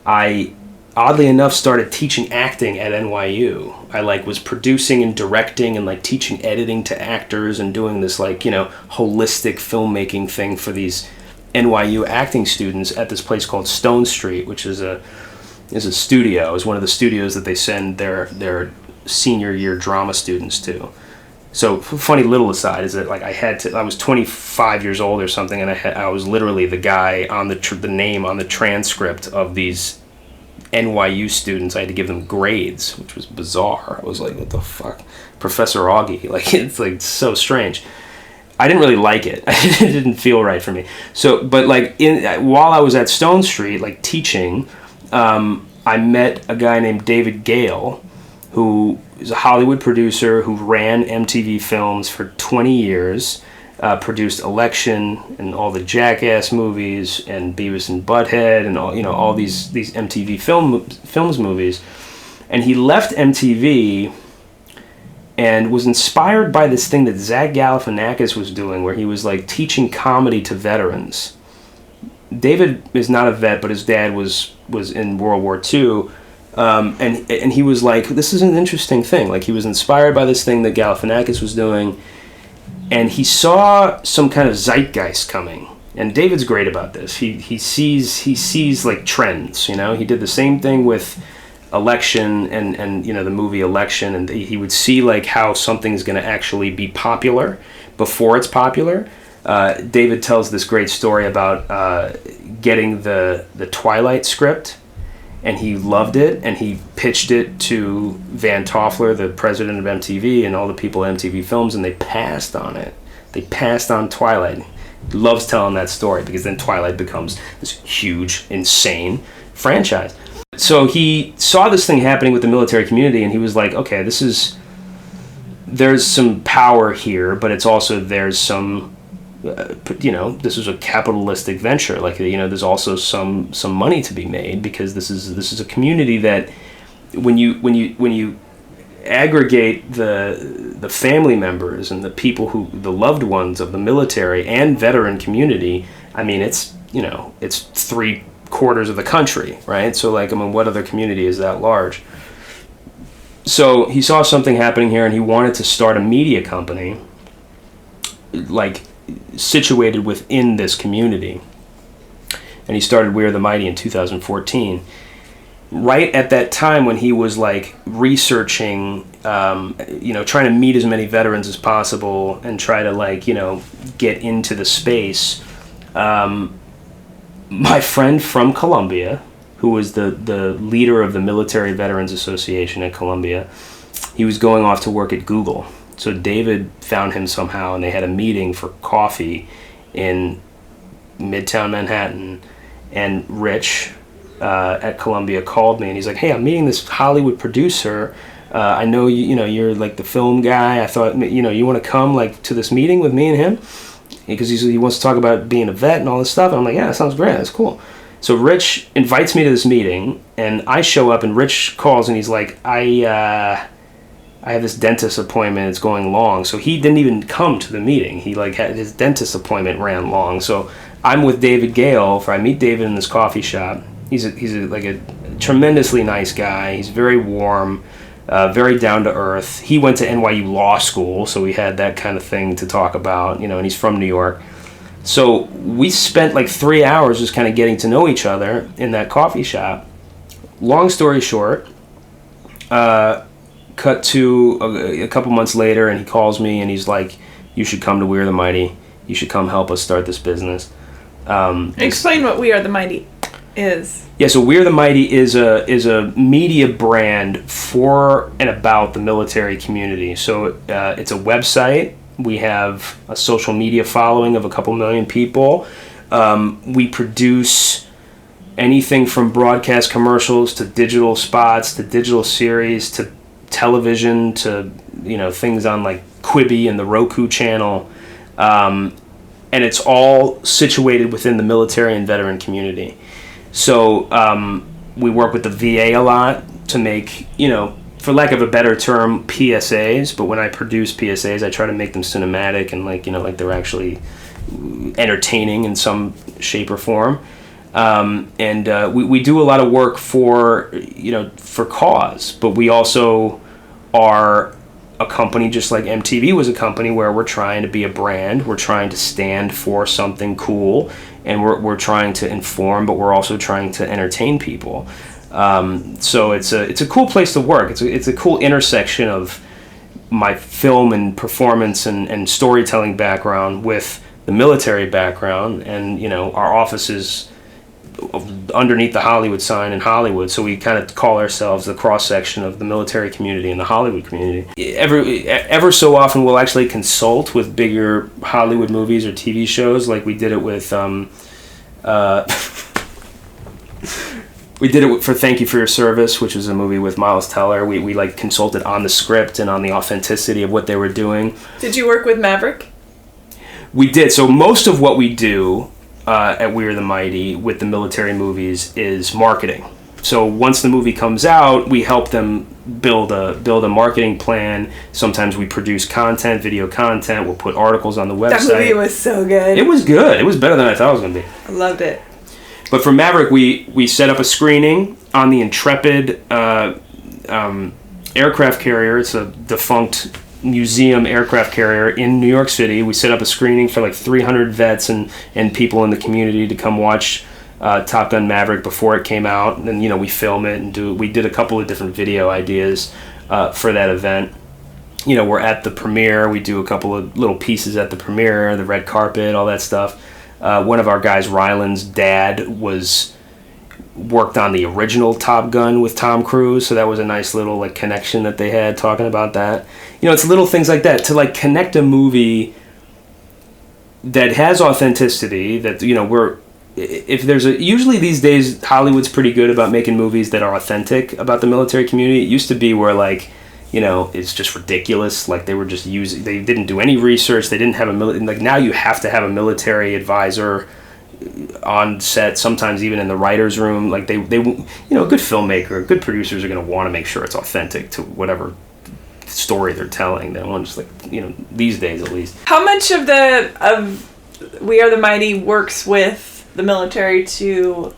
I, oddly enough, started teaching acting at NYU. I like was producing and directing and like teaching editing to actors and doing this like, you know, holistic filmmaking thing for these NYU acting students at this place called Stone Street, which is a studio. Is one of the studios that they send their senior year drama students to. So funny little aside is that like I was 25 years old or something, and I was literally the guy on the name on the transcript of these NYU students. I had to give them grades, which was bizarre. I was like, what the fuck? Professor Augie. Like, it's like so strange. I didn't really like it. It didn't feel right for me. So, but like while I was at Stone Street, like teaching, I met a guy named David Gale, who is a Hollywood producer who ran MTV Films for 20 years, produced Election and all the Jackass movies and Beavis and Butthead and all these MTV films movies, and he left MTV and was inspired by this thing that Zach Galifianakis was doing, where he was like teaching comedy to veterans. David is not a vet, but his dad was in World War II. And he was like, this is an interesting thing. Like, he was inspired by this thing that Galifianakis was doing, and he saw some kind of zeitgeist coming. And David's great about this. He sees like trends. You know, he did the same thing with Election and you know, the movie Election, and he would see like how something's going to actually be popular before it's popular. David tells this great story about getting the Twilight script. and he loved it, and he pitched it to Van Toffler, the president of MTV, and all the people at MTV Films, and they passed on it. They passed on Twilight. He loves telling that story because then Twilight becomes this huge, insane franchise. So he saw this thing happening with the military community, and he was like, okay, there's some power here, but it's also, there's some, this is a capitalistic venture. Like, there's also some money to be made, because this is a community that when you aggregate the family members and the people the loved ones of the military and veteran community, I mean, it's 3/4 of the country, right? So what other community is that large? So he saw something happening here, and he wanted to start a media company, situated within this community. And he started We Are the Mighty in 2014. Right at that time when he was researching, trying to meet as many veterans as possible and try to get into the space, my friend from Columbia, who was the leader of the Military Veterans Association at Columbia, he was going off to work at Google. So David found him somehow, and they had a meeting for coffee in Midtown Manhattan, and Rich at Columbia called me, and he's like, hey, I'm meeting this Hollywood producer. I know you're the film guy. I thought you want to come to this meeting with me and him, because he wants to talk about being a vet and all this stuff. And I'm like, yeah, that sounds great. That's cool. So Rich invites me to this meeting, and I show up, and Rich calls, and he's like, I have this dentist appointment. It's going long. So he didn't even come to the meeting. He had his dentist appointment ran long. So I'm with David Gale. I meet David in this coffee shop. He's a tremendously nice guy. He's very warm, very down to earth. He went to NYU Law School, so we had that kind of thing to talk about, and he's from New York. So we spent 3 hours just kind of getting to know each other in that coffee shop. Long story short, cut to a couple months later, and he calls me, and he's like, you should come to We Are the Mighty. You should come help us start this business. Explain what We Are the Mighty is. Yeah, so We Are the Mighty is a media brand for and about the military community. So it's a website. We have a social media following of a couple million people. We produce anything from broadcast commercials to digital spots to digital series to television to things on Quibi and the Roku channel, and it's all situated within the military and veteran community. So we work with the VA a lot to make, for lack of a better term, PSAs. But when I produce PSAs, I try to make them cinematic and they're actually entertaining in some shape or form. And we do a lot of work for cause, but we also are a company just like MTV was a company where we're trying to be a brand. We're trying to stand for something cool, and we're trying to inform, but we're also trying to entertain people. So it's a cool place to work. It's a cool intersection of my film and performance and storytelling background with the military background, and our office is underneath the Hollywood sign in Hollywood, so we kind of call ourselves the cross-section of the military community and the Hollywood community. Ever so often we'll actually consult with bigger Hollywood movies or TV shows, like we did it with we did it for Thank You for Your Service, which was a movie with Miles Teller. We consulted on the script and on the authenticity of what they were doing. Did you work with Maverick? We did. So most of what we do at We Are the Mighty with the military movies is marketing. So once the movie comes out, we help them build a marketing plan. Sometimes we produce content, video content. We'll put articles on the website. That movie was so good. It was good. It was better than I thought it was going to be. I loved it. But for Maverick, we set up a screening on the Intrepid aircraft carrier. It's a defunct museum aircraft carrier in New York City. We set up a screening for 300 vets and people in the community to come watch Top Gun Maverick before it came out. And then we film it and we did a couple of different video ideas for that event. We're at the premiere. We do a couple of little pieces at the premiere, the red carpet, all that stuff. One of our guys, Ryland's dad, worked on the original Top Gun with Tom Cruise, so that was a nice little like connection that they had talking about that. You know, it's little things like that to like connect a movie that has authenticity, that, you know, usually these days Hollywood's pretty good about making movies that are authentic about the military community. It used to be where, like, you know, it's just ridiculous, like they were just they didn't do any research, they didn't have like now you have to have a military advisor on set, sometimes even in the writer's room. Like they you know, a good filmmaker, good producers are going to want to make sure it's authentic to whatever story they're telling. They don't want to just, like, you know, these days at least. How much of We Are the Mighty works with the military to...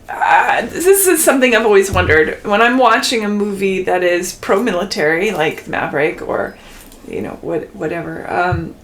this is something I've always wondered. When I'm watching a movie that is pro-military, like Maverick or, you know, whatever. I'm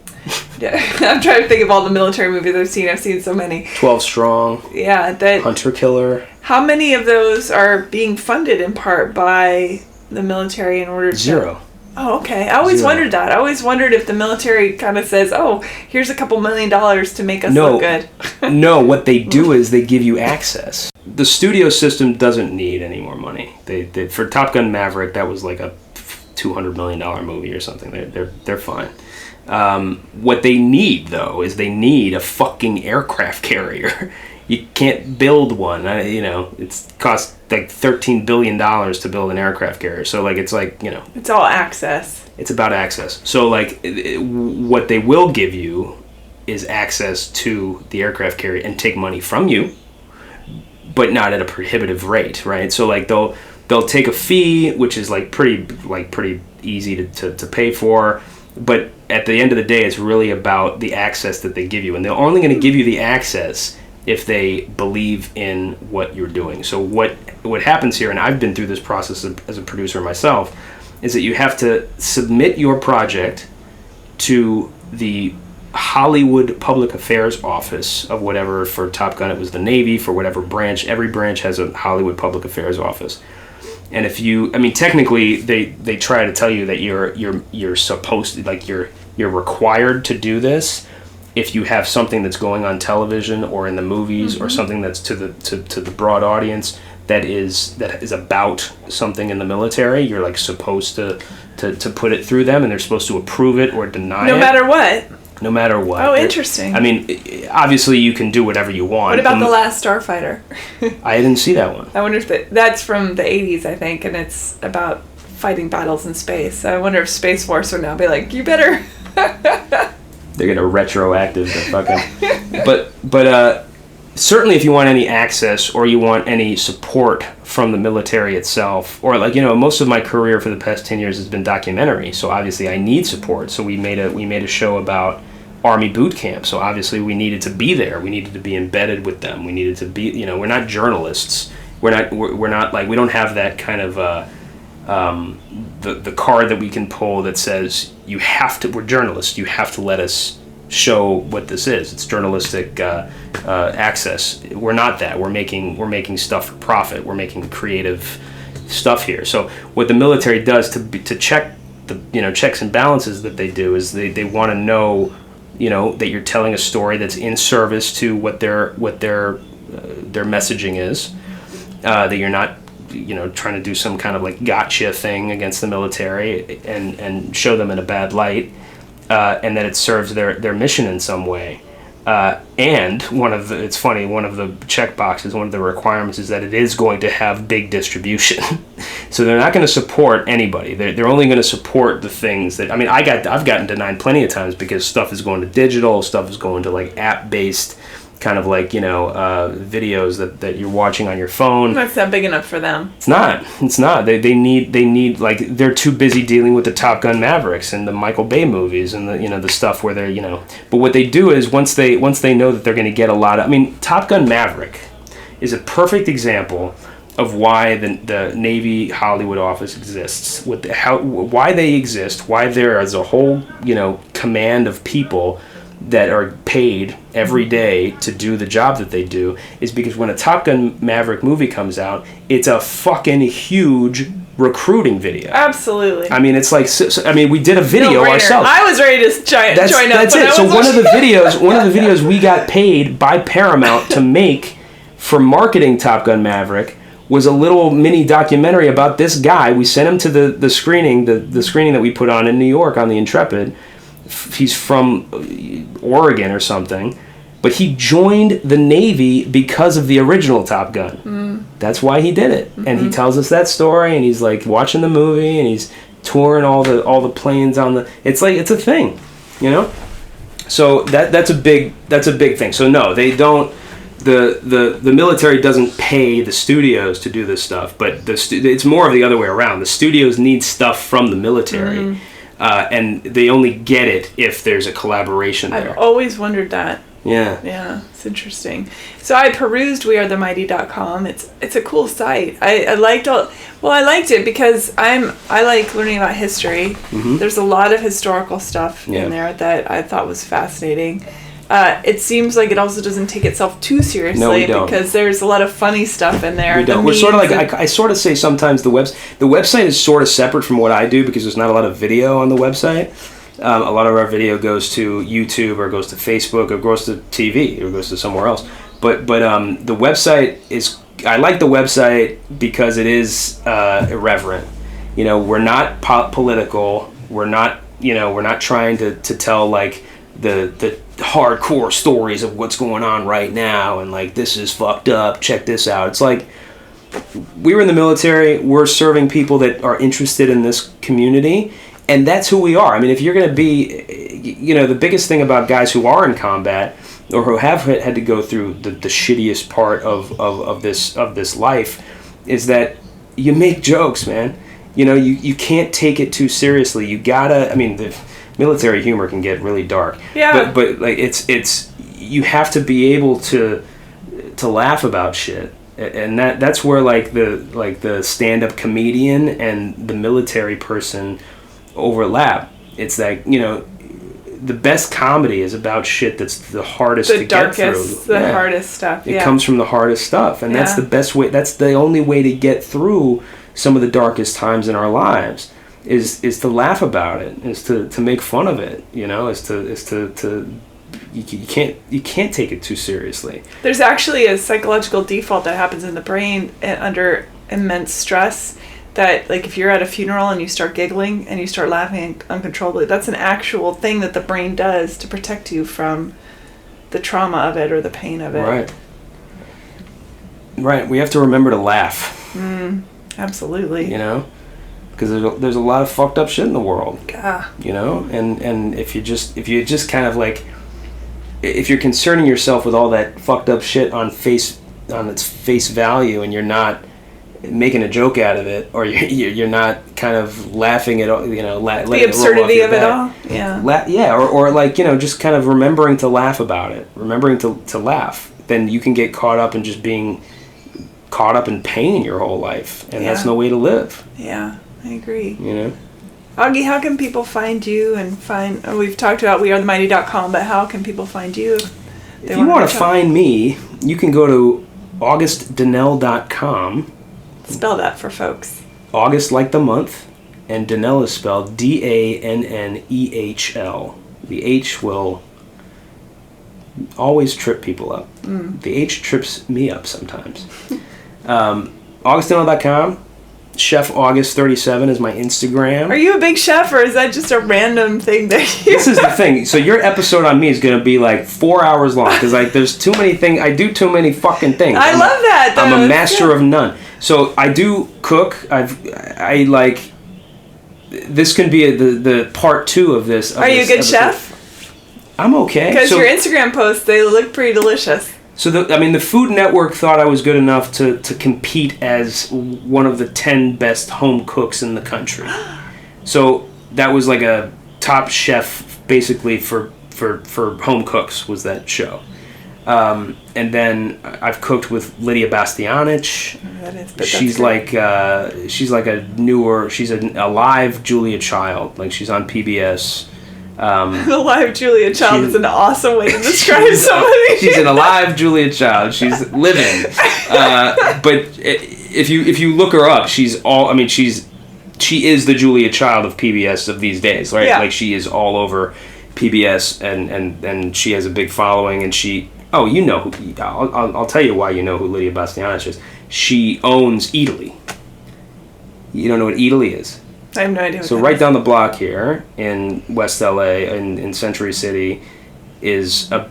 trying to think of all the military movies I've seen. I've seen so many. 12 Strong. Yeah. Hunter Killer. How many of those are being funded in part by the military in order to... Zero. Oh, okay. I always wondered that. I always wondered if the military kind of says, oh, here's a couple $1 million to make us look good. No, what they do is they give you access. The studio system doesn't need any more money. They for Top Gun Maverick, that was like a $200 million movie or something. They're fine. What they need, though, is they need a fucking aircraft carrier. You can't build one. You know, it's cost like $13 billion to build an aircraft carrier. So, like, it's like, you know... It's all access. It's about access. So, like, what they will give you is access to the aircraft carrier and take money from you, but not at a prohibitive rate, right? So, like, they'll take a fee, which is, like, pretty easy to pay for, but at the end of the day, it's really about the access that they give you. And they're only going to give you the access if they believe in what you're doing. So what happens here, and I've been through this process as a producer myself, is that you have to submit your project to the Hollywood Public Affairs Office of whatever. For Top Gun, it was the Navy. For whatever branch, every branch has a Hollywood Public Affairs Office. And if you, I mean, technically, they try to tell you that you're supposed to, like, you're required to do this if you have something that's going on television or in the movies, mm-hmm. or something that's to the broad audience that is about something in the military. You're, like, supposed to put it through them, and they're supposed to approve it or deny it. No matter what. No matter what. Oh, interesting. I mean, obviously you can do whatever you want. What about The Last Starfighter? I didn't see that one. I wonder if that's from the 80s, I think, and it's about fighting battles in space. I wonder if Space Force would now be like, you better... They're gonna retroactive the fucking... But certainly if you want any access or you want any support from the military itself, or, like, you know, most of my career for the past 10 years has been documentary, so obviously I need support. So we made a show about Army boot camp, so obviously we needed to be there. We needed to be embedded with them. We needed to be, you know, we're not journalists. We're not like, we don't have that kind of the card that we can pull that says we're journalists, you have to let us show what this is. It's journalistic access. We're not that. We're making stuff for profit. We're making creative stuff here. So what the military does to check the, you know, checks and balances that they do is they want to know, you know, that you're telling a story that's in service to what their messaging is, that you're not, you know, trying to do some kind of, like, gotcha thing against the military and show them in a bad light, and that it serves their mission in some way. And it's funny, one of the check boxes, one of the requirements is that it is going to have big distribution. So they're not going to support anybody. They're only going to support the things that, I mean, I've gotten denied plenty of times because stuff is going to digital, stuff is going to, like, app-based kind of, like, you know, videos that you're watching on your phone. That's not big enough for them. It's not. They need, like, they're too busy dealing with the Top Gun Mavericks and the Michael Bay movies and the, you know, the stuff where they're, you know. But what they do is once they know that they're going to get a lot of, I mean, Top Gun Maverick is a perfect example of why the Navy Hollywood office exists, why they exist, why there is a whole, you know, command of people that are paid every day to do the job that they do, is because when a Top Gun Maverick movie comes out, it's a fucking huge recruiting video. Absolutely. I mean, it's like, I mean, we did a video ourselves. I was ready to join up. That's it. So one of the videos we got paid by Paramount to make for marketing Top Gun Maverick was a little mini documentary about this guy. We sent him to the screening, the screening that we put on in New York on the Intrepid. He's from Oregon or something, but he joined the Navy because of the original Top Gun. That's why he did it. And he tells us that story, and he's like watching the movie, and he's touring all the planes on the. It's like it's a thing, you know. So that's a big thing. So no, they don't. The military doesn't pay the studios to do this stuff, but it's more of the other way around. The studios need stuff from the military, and they only get it if there's a collaboration there. I've always wondered that. Yeah, it's interesting. So I perused wearethemighty.com. It's a cool site. I liked it because I like learning about history. There's a lot of historical stuff in there that I thought was fascinating. It seems like it also doesn't take itself too seriously. No, we don't. Because there's a lot of funny stuff in there. We don't. We're sort of like, I sort of say sometimes the website is sort of separate from what I do because there's not a lot of video on the website. A lot of our video goes to YouTube or goes to Facebook or goes to TV or goes to somewhere else. But the website is, I like the website because it is irreverent. You know, we're not political. We're not trying to tell like the hardcore stories of what's going on right now and like this is fucked up, check this out. It's like we were in the military, we're serving people that are interested in this community, and that's who we are. I mean, if you're going to be, you know, the biggest thing about guys who are in combat or who have had to go through the shittiest part of this life is that you make jokes, man. You know, you can't take it too seriously. You gotta, I mean, the military humor can get really dark. Yeah. But like it's you have to be able to laugh about shit, and that's where like the stand-up comedian and the military person overlap. It's like, you know, the best comedy is about shit that's the hardest to get through. The hardest stuff. It comes from the hardest stuff, and that's the best way. That's the only way to get through some of the darkest times in our lives. Is to laugh about it, is to make fun of it, you know, is to you can't take it too seriously. There's actually a psychological default that happens in the brain under immense stress that, like, if you're at a funeral and you start giggling and you start laughing uncontrollably, that's an actual thing that the brain does to protect you from the trauma of it or the pain of it. Right. We have to remember to laugh. Absolutely. You know? Because there's a lot of fucked up shit in the world, you know, and if you just kind of like, if you're concerning yourself with all that fucked up shit on its face value, and you're not making a joke out of it, or you're not kind of laughing at all, you know, the absurdity of it all, or like, you know, just kind of remembering to laugh about it, remembering to laugh, then you can get caught up in just being caught up in pain your whole life, and that's no way to live. I agree. You know? Augie, how can people find you and we've talked about wearethemighty.com, but how can people find you? If you want to find me, you can go to augustdannehl.com. Spell that for folks. August like the month, and Dannehl is spelled Dannehl. The H will always trip people up. The H trips me up sometimes. augustdannehl.com. Chef August 37 is my Instagram. Are you a big chef, or is that just a random thing that you... This is the thing. So your episode on me is going to be like 4 hours long, because like there's too many things. I do too many fucking things. I love that, though. I'm a master of none. So I do cook. I like... This can be the part 2 of this. Are you a good chef? I'm okay. Because your Instagram posts, they look pretty delicious. So, the Food Network thought I was good enough to compete as one of the 10 best home cooks in the country. So that was like a Top Chef, basically, for home cooks, was that show. And then I've cooked with Lydia Bastianich. She's like she's a live Julia Child. Like, she's on PBS. The live Julia Child is an awesome way to describe somebody. She's an alive Julia Child. She's living. But if you look her up, she is the Julia Child of PBS of these days, right? Yeah. Like, she is all over PBS, and she has a big following, and she Oh, you know who... I'll tell you why you know who Lydia Bastianich is. She owns Italy. You don't know what Italy is? I have no idea what So that right is. down the block here in West LA, in Century City, is a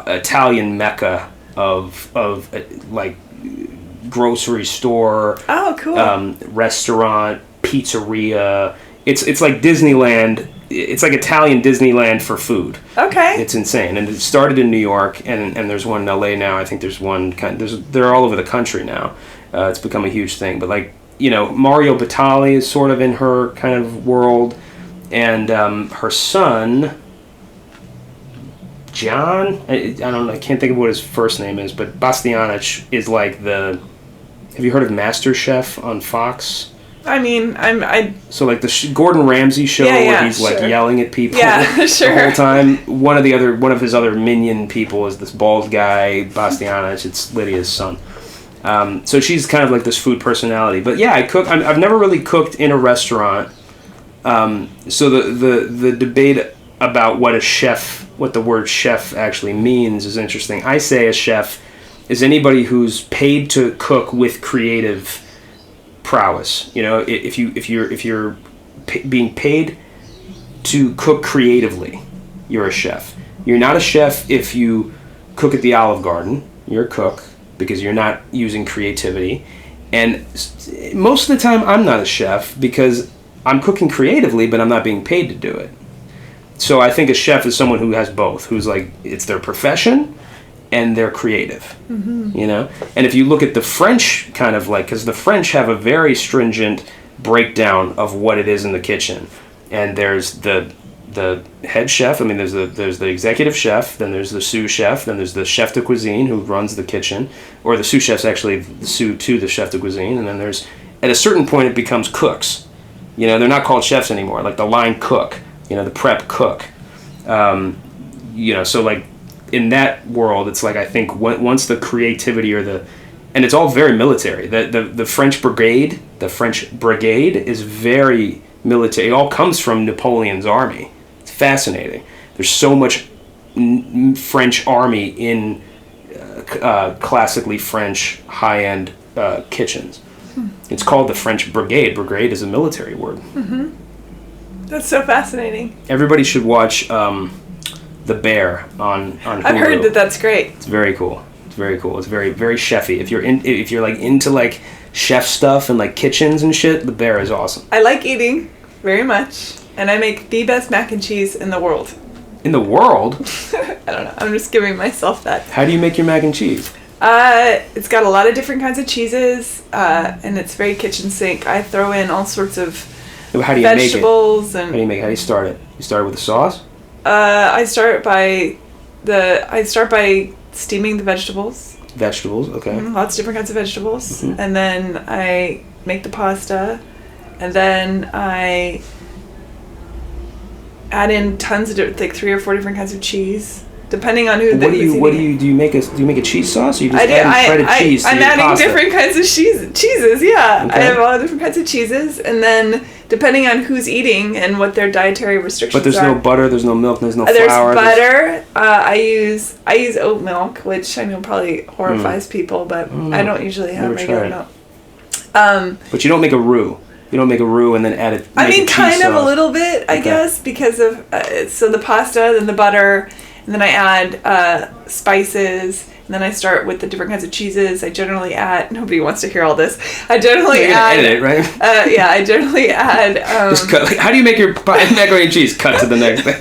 Italian mecca of like grocery store, Oh, cool. restaurant, pizzeria. It's like Disneyland. It's like Italian Disneyland for food. Okay. It's insane, and it started in New York, and there's one in LA now. I think there's one they're all over the country now. It's become a huge thing. But like, you know, Mario Batali is sort of in her kind of world, and her son John. I don't know. I can't think of what his first name is, but Bastianich is like the. Have you heard of MasterChef on Fox? I mean, So like the Gordon Ramsay show where he's like yelling at people the whole time. One of his other minion people is this bald guy, Bastianich. It's Lydia's son. So she's kind of like this food personality. But yeah, I cook. I've never really cooked in a restaurant. So the debate about what the word chef actually means is interesting. I say a chef is anybody who's paid to cook with creative prowess. You know, if you're being paid to cook creatively, you're a chef. You're not a chef if you cook at the Olive Garden. You're a cook because you're not using creativity. And most of the time, I'm not a chef because I'm cooking creatively, but I'm not being paid to do it. So I think a chef is someone who has both, who's like, it's their profession and they're creative, you know? And if you look at the French kind of like, because the French have a very stringent breakdown of what it is in the kitchen. And there's the head chef, I mean, there's the executive chef, then there's the sous chef, then there's the chef de cuisine who runs the kitchen, or the sous chef's actually the sous to the chef de cuisine, and then there's, at a certain point it becomes cooks. You know, they're not called chefs anymore, like the line cook, you know, the prep cook. You know, so like, in that world, it's like, I think once the creativity and it's all very military. The French brigade is very military. It all comes from Napoleon's army. It's fascinating. There's so much French army in classically French high-end kitchens. It's called the French brigade. Brigade is a military word. Mm-hmm. That's so fascinating. Everybody should watch The Bear on Hulu. I've heard that's great. It's very cool. It's very cool. It's very, very chefy. If you're like into like chef stuff and like kitchens and shit, The Bear is awesome. I like eating very much, and I make the best mac and cheese in the world. In the world? I don't know. I'm just giving myself that. How do you make your mac and cheese? It's got a lot of different kinds of cheeses, and it's very kitchen sink. I throw in all sorts of vegetables and. How do you start it? You start with the sauce? I start by steaming the vegetables. Vegetables, okay. Mm-hmm, lots of different kinds of vegetables, mm-hmm. And then I make the pasta, and then I add in tons of like 3 or 4 different kinds of cheese, depending on who's eating. Do you make a cheese sauce? Or you just add shredded cheese to I'm your adding pasta? Different kinds of cheeses. Yeah, Okay. I have all different kinds of cheeses, and then depending on who's eating and what their dietary restrictions are. But there's no butter, there's no milk, there's no flour. There's butter. I use oat milk, which I know probably horrifies people, but I don't usually have regular milk. But you don't make a roux. You don't make a roux and then add it. I mean, kind of a little bit, I guess, because of so the pasta, then the butter, and then I add spices. And then I start with the different kinds of cheeses. I generally add. Nobody wants to hear all this. I generally add. Edit it, right? Yeah, I generally add. Just cut. Like, how do you make your macaroni and cheese? Cut to the next thing.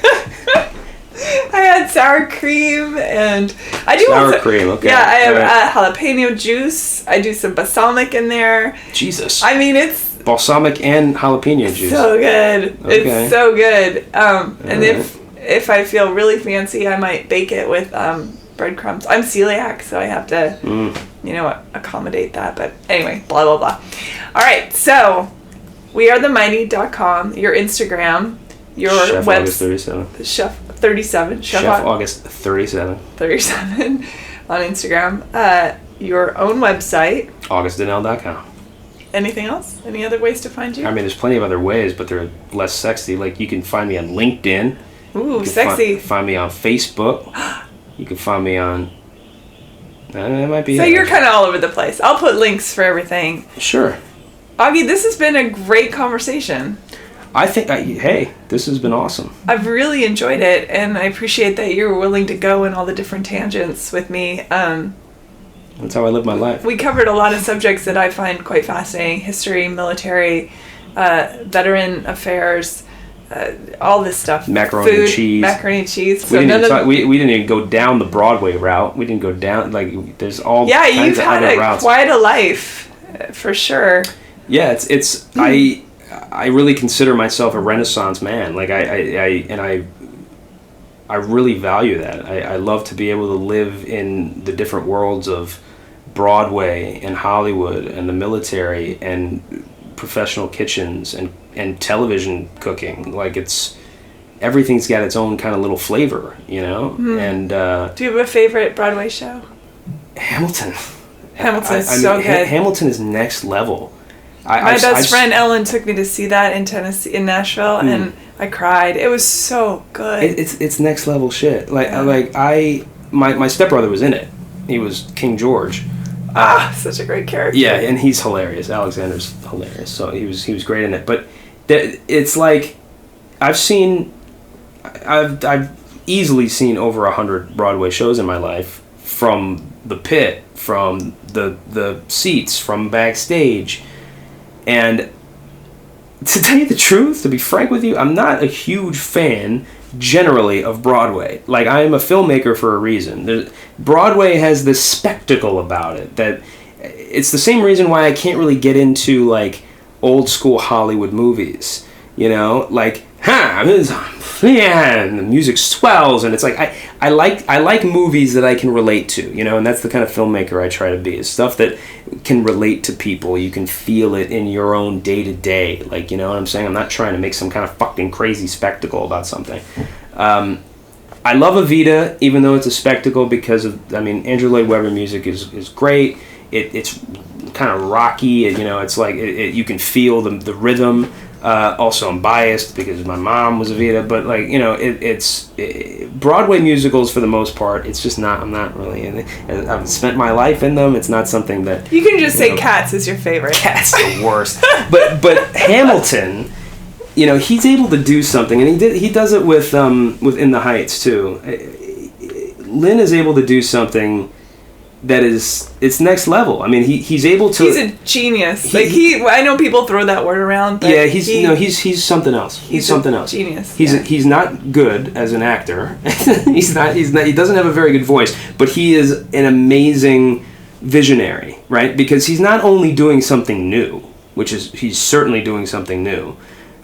I add sour cream and I do sour cream. Okay. Yeah, I have jalapeno juice. I do some balsamic in there. Jesus. I mean, it's balsamic and jalapeno juice. So good. Okay. It's so good. And if I feel really fancy, I might bake it with breadcrumbs. I'm celiac, so I have to, accommodate that. But anyway, blah, blah, blah. All right, so wearethemighty.com, your Instagram, your Chef August 37. Chef 37. Chef August 37. 37 on Instagram. Your own website. AugustDannehl.com. Anything else? Any other ways to find you? I mean, there's plenty of other ways, but they're less sexy. Like, you can find me on LinkedIn. Ooh, sexy. Find me on Facebook. You can find me on That might be So it. you're kind of all over the place. I'll put links for everything. Sure. Augie, this has been a great conversation. I think, hey, this has been awesome. I've really enjoyed it, and I appreciate that you're willing to go in all the different tangents with me. That's how I live my life. We covered a lot of subjects that I find quite fascinating: history, military, veteran affairs, all this stuff. Macaroni and cheese. Macaroni and cheese. So we didn't even go down the Broadway route. We didn't go down, like, there's all kinds of other routes. Yeah, you've had quite a life, for sure. Yeah, it's I really consider myself a Renaissance man. Like, I really value that. I love to be able to live in the different worlds of Broadway and Hollywood and the military and professional kitchens and television cooking. Like, everything's got its own kind of little flavor, you know? Mm-hmm. And do you have a favorite Broadway show? Hamilton. Hamilton's so good. Hamilton is next level. My best friend Ellen took me to see that in Nashville, and I cried. It was so good. It's next level shit. My stepbrother was in it. He was King George. Such a great character. Yeah, and he's hilarious. Alexander's hilarious. So he was great in it. But it's like I've easily seen over 100 Broadway shows in my life, from the pit, from the seats, from backstage. And to tell you the truth, to be frank with you, I'm not a huge fan generally of Broadway. Like, I am a filmmaker for a reason. Broadway has this spectacle about it that it's the same reason why I can't really get into, like, old school Hollywood movies. You know, like, and the music swells, and it's like I like movies that I can relate to, you know, and that's the kind of filmmaker I try to be, is stuff that can relate to people. You can feel it in your own day-to-day, like, you know what I'm saying? I'm not trying to make some kind of fucking crazy spectacle about something. I love Evita, even though it's a spectacle, because of, Andrew Lloyd Webber music is great. It's kind of rocky, you know, it's like you can feel the rhythm. Also, I'm biased because my mom was Evita, but, like, you know, it's Broadway musicals for the most part. It's just not. I'm not really in it. I've spent my life in them. It's not something that you can just say. Cats is your favorite. Cats the worst. but Hamilton, you know, he's able to do something, and he does it with In the Heights too. Lynn is able to do something that it's next level. I mean, he's able to. He's a genius. I know people throw that word around. But yeah, he's something else. He's something else. Genius. He's not good as an actor. He's not. He doesn't have a very good voice, but he is an amazing visionary, right? Because he's not only doing something new, he's certainly doing something new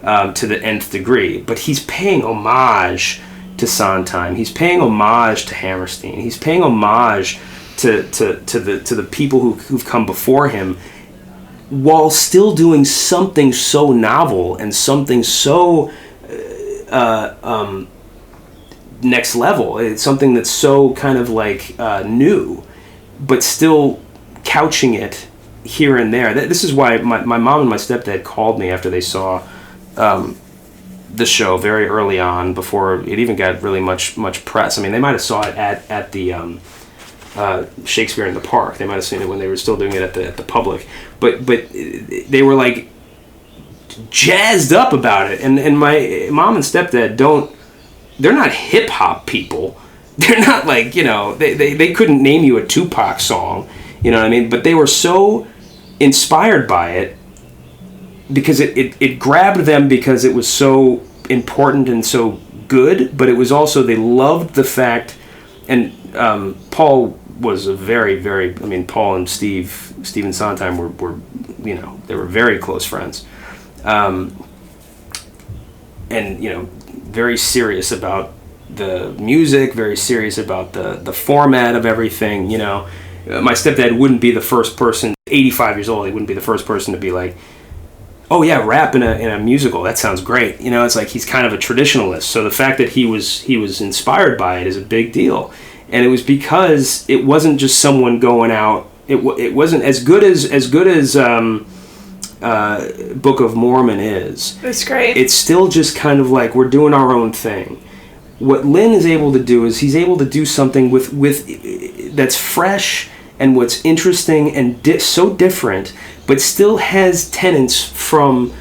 to the nth degree, but he's paying homage to Sondheim. He's paying homage to Hammerstein. He's paying homage to the people who've come before him, while still doing something so novel and something so next level. It's something that's so kind of like new, but still couching it here and there. This is why my mom and my stepdad called me after they saw the show very early on, before it even got really much press. I mean, they might have saw it at the Shakespeare in the Park. They might have seen it when they were still doing it at the Public, but they were like jazzed up about it. And my mom and stepdad they're not hip hop people. They're not like, you know, they couldn't name you a Tupac song, you know what I mean? But they were so inspired by it because it grabbed them, because it was so important and so good. But it was also, they loved the fact, and Paul was a very, very, Paul and Stephen Sondheim were, you know, they were very close friends. And, you know, very serious about the music, very serious about the format of everything, you know. My stepdad wouldn't be the first person, 85 years old, he wouldn't be the first person to be like, oh yeah, rap in a musical, that sounds great. You know, it's like he's kind of a traditionalist. So the fact that he was inspired by it is a big deal. And it was because it wasn't just someone going out. It wasn't as good as Book of Mormon is. It's great. It's still just kind of like, we're doing our own thing. What Lynn is able to do is he's able to do something with that's fresh and what's interesting and so different, but still has tenets from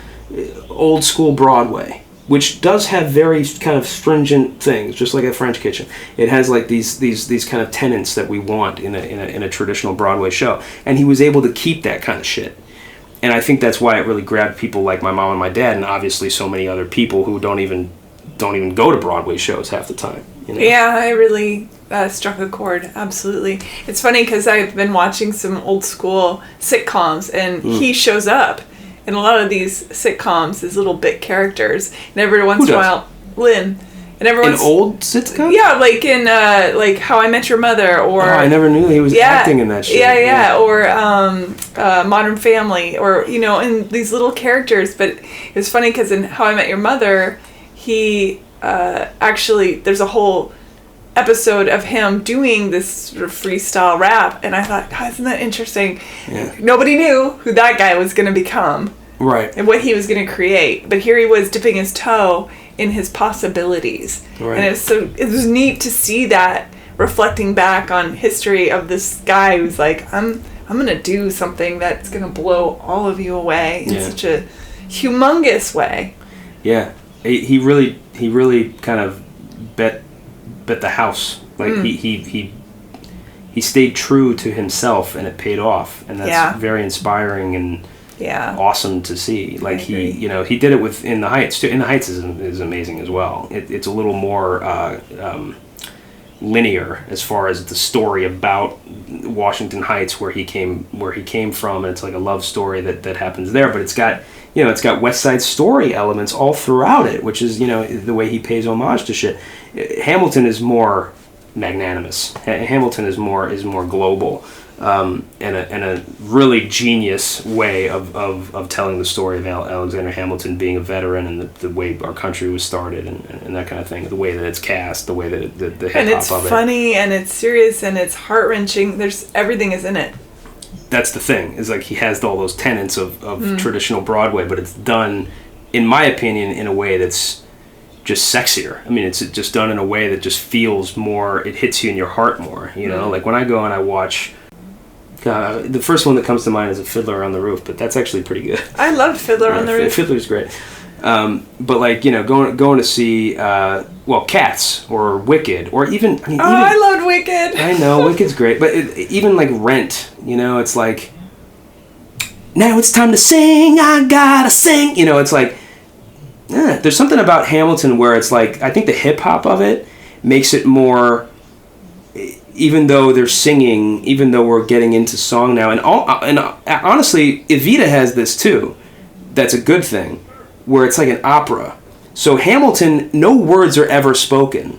old school Broadway, which does have very kind of stringent things, just like a French Kitchen. It has like these kind of tenets that we want in a traditional Broadway show, and he was able to keep that kind of shit. And I think that's why it really grabbed people like my mom and my dad, and obviously so many other people who don't even go to Broadway shows half the time. You know? Yeah, it really struck a chord. Absolutely. It's funny because I've been watching some old school sitcoms, and he shows up in a lot of these sitcoms as little bit characters. And every once in a while, Lynn. And everyone's in old sitcoms? Yeah, like in like How I Met Your Mother, or I never knew he was acting in that shit. Yeah, or Modern Family, or in these little characters. But it was funny because in How I Met Your Mother, he actually there's a whole episode of him doing this sort of freestyle rap, and I thought, God, isn't that interesting? Yeah. Nobody knew who that guy was going to become, right? And what he was going to create. But here he was dipping his toe in his possibilities, right. And it was neat to see that reflecting back on history of this guy who's like, I'm going to do something that's going to blow all of you away in such a humongous way. Yeah, he really kind of bet the house. Like he stayed true to himself, and it paid off, and that's very inspiring and awesome to see. Like he did it with In the Heights too. In the Heights is amazing as well. It's a little more linear as far as the story about Washington Heights, where he came from, and it's like a love story that happens there, but it's got West Side Story elements all throughout it, which is the way he pays homage to shit. Hamilton is more magnanimous. Hamilton is more global, and a really genius way of telling the story of Alexander Hamilton being a veteran, and the way our country was started, and that kind of thing. The way that it's cast, the way that the hip hop of it. And it's funny, and it's serious, and it's heart-wrenching. Everything is in it. That's the thing, is like he has all those tenets of traditional Broadway, but it's done, in my opinion, in a way that's just sexier. I mean, it's just done in a way that just feels more, it hits you in your heart more, Like when I go and I watch, the first one that comes to mind is A Fiddler on the Roof, but that's actually pretty good. I loved Fiddler on the Roof. Fiddler's great. But like, going to see, Cats or Wicked, or even... I loved Wicked! I know, Wicked's great, but even like Rent, it's like, now it's time to sing, I gotta sing, it's like, there's something about Hamilton where it's like, I think the hip-hop of it makes it more, even though they're singing, even though we're getting into song now, and honestly, Evita has this too, that's a good thing, where it's like an opera. So Hamilton, no words are ever spoken.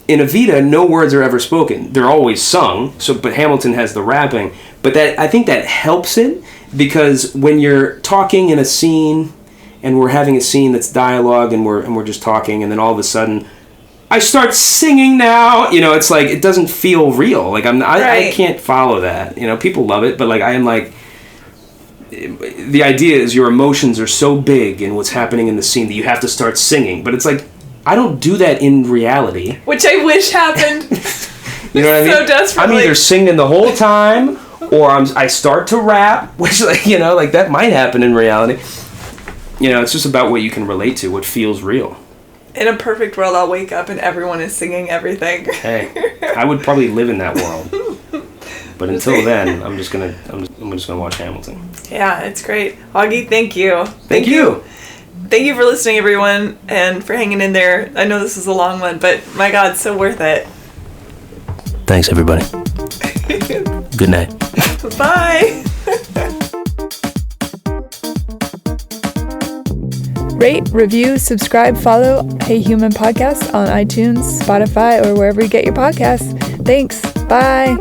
In Evita, no words are ever spoken. They're always sung, but Hamilton has the rapping. But I think that helps it, because when you're talking in a scene, and we're having a scene that's dialogue, and we're just talking, and then all of a sudden, I start singing now. It's like, it doesn't feel real. Like I can't follow that. People love it, but like I am like, the idea is your emotions are so big in what's happening in the scene that you have to start singing. But it's like, I don't do that in reality. Which I wish happened. You know what I mean? So desperately. I'm either singing the whole time, or I start to rap, which like that might happen in reality. It's just about what you can relate to, what feels real. In a perfect world, I'll wake up and everyone is singing everything. Hey, I would probably live in that world. But until then, I'm just gonna watch Hamilton. Yeah, it's great. Augie, thank you. Thank you. Thank you for listening, everyone, and for hanging in there. I know this is a long one, but my God, so worth it. Thanks, everybody. Good night. Bye. Rate, review, subscribe, follow Hey Human Podcast on iTunes, Spotify, or wherever you get your podcasts. Thanks. Bye.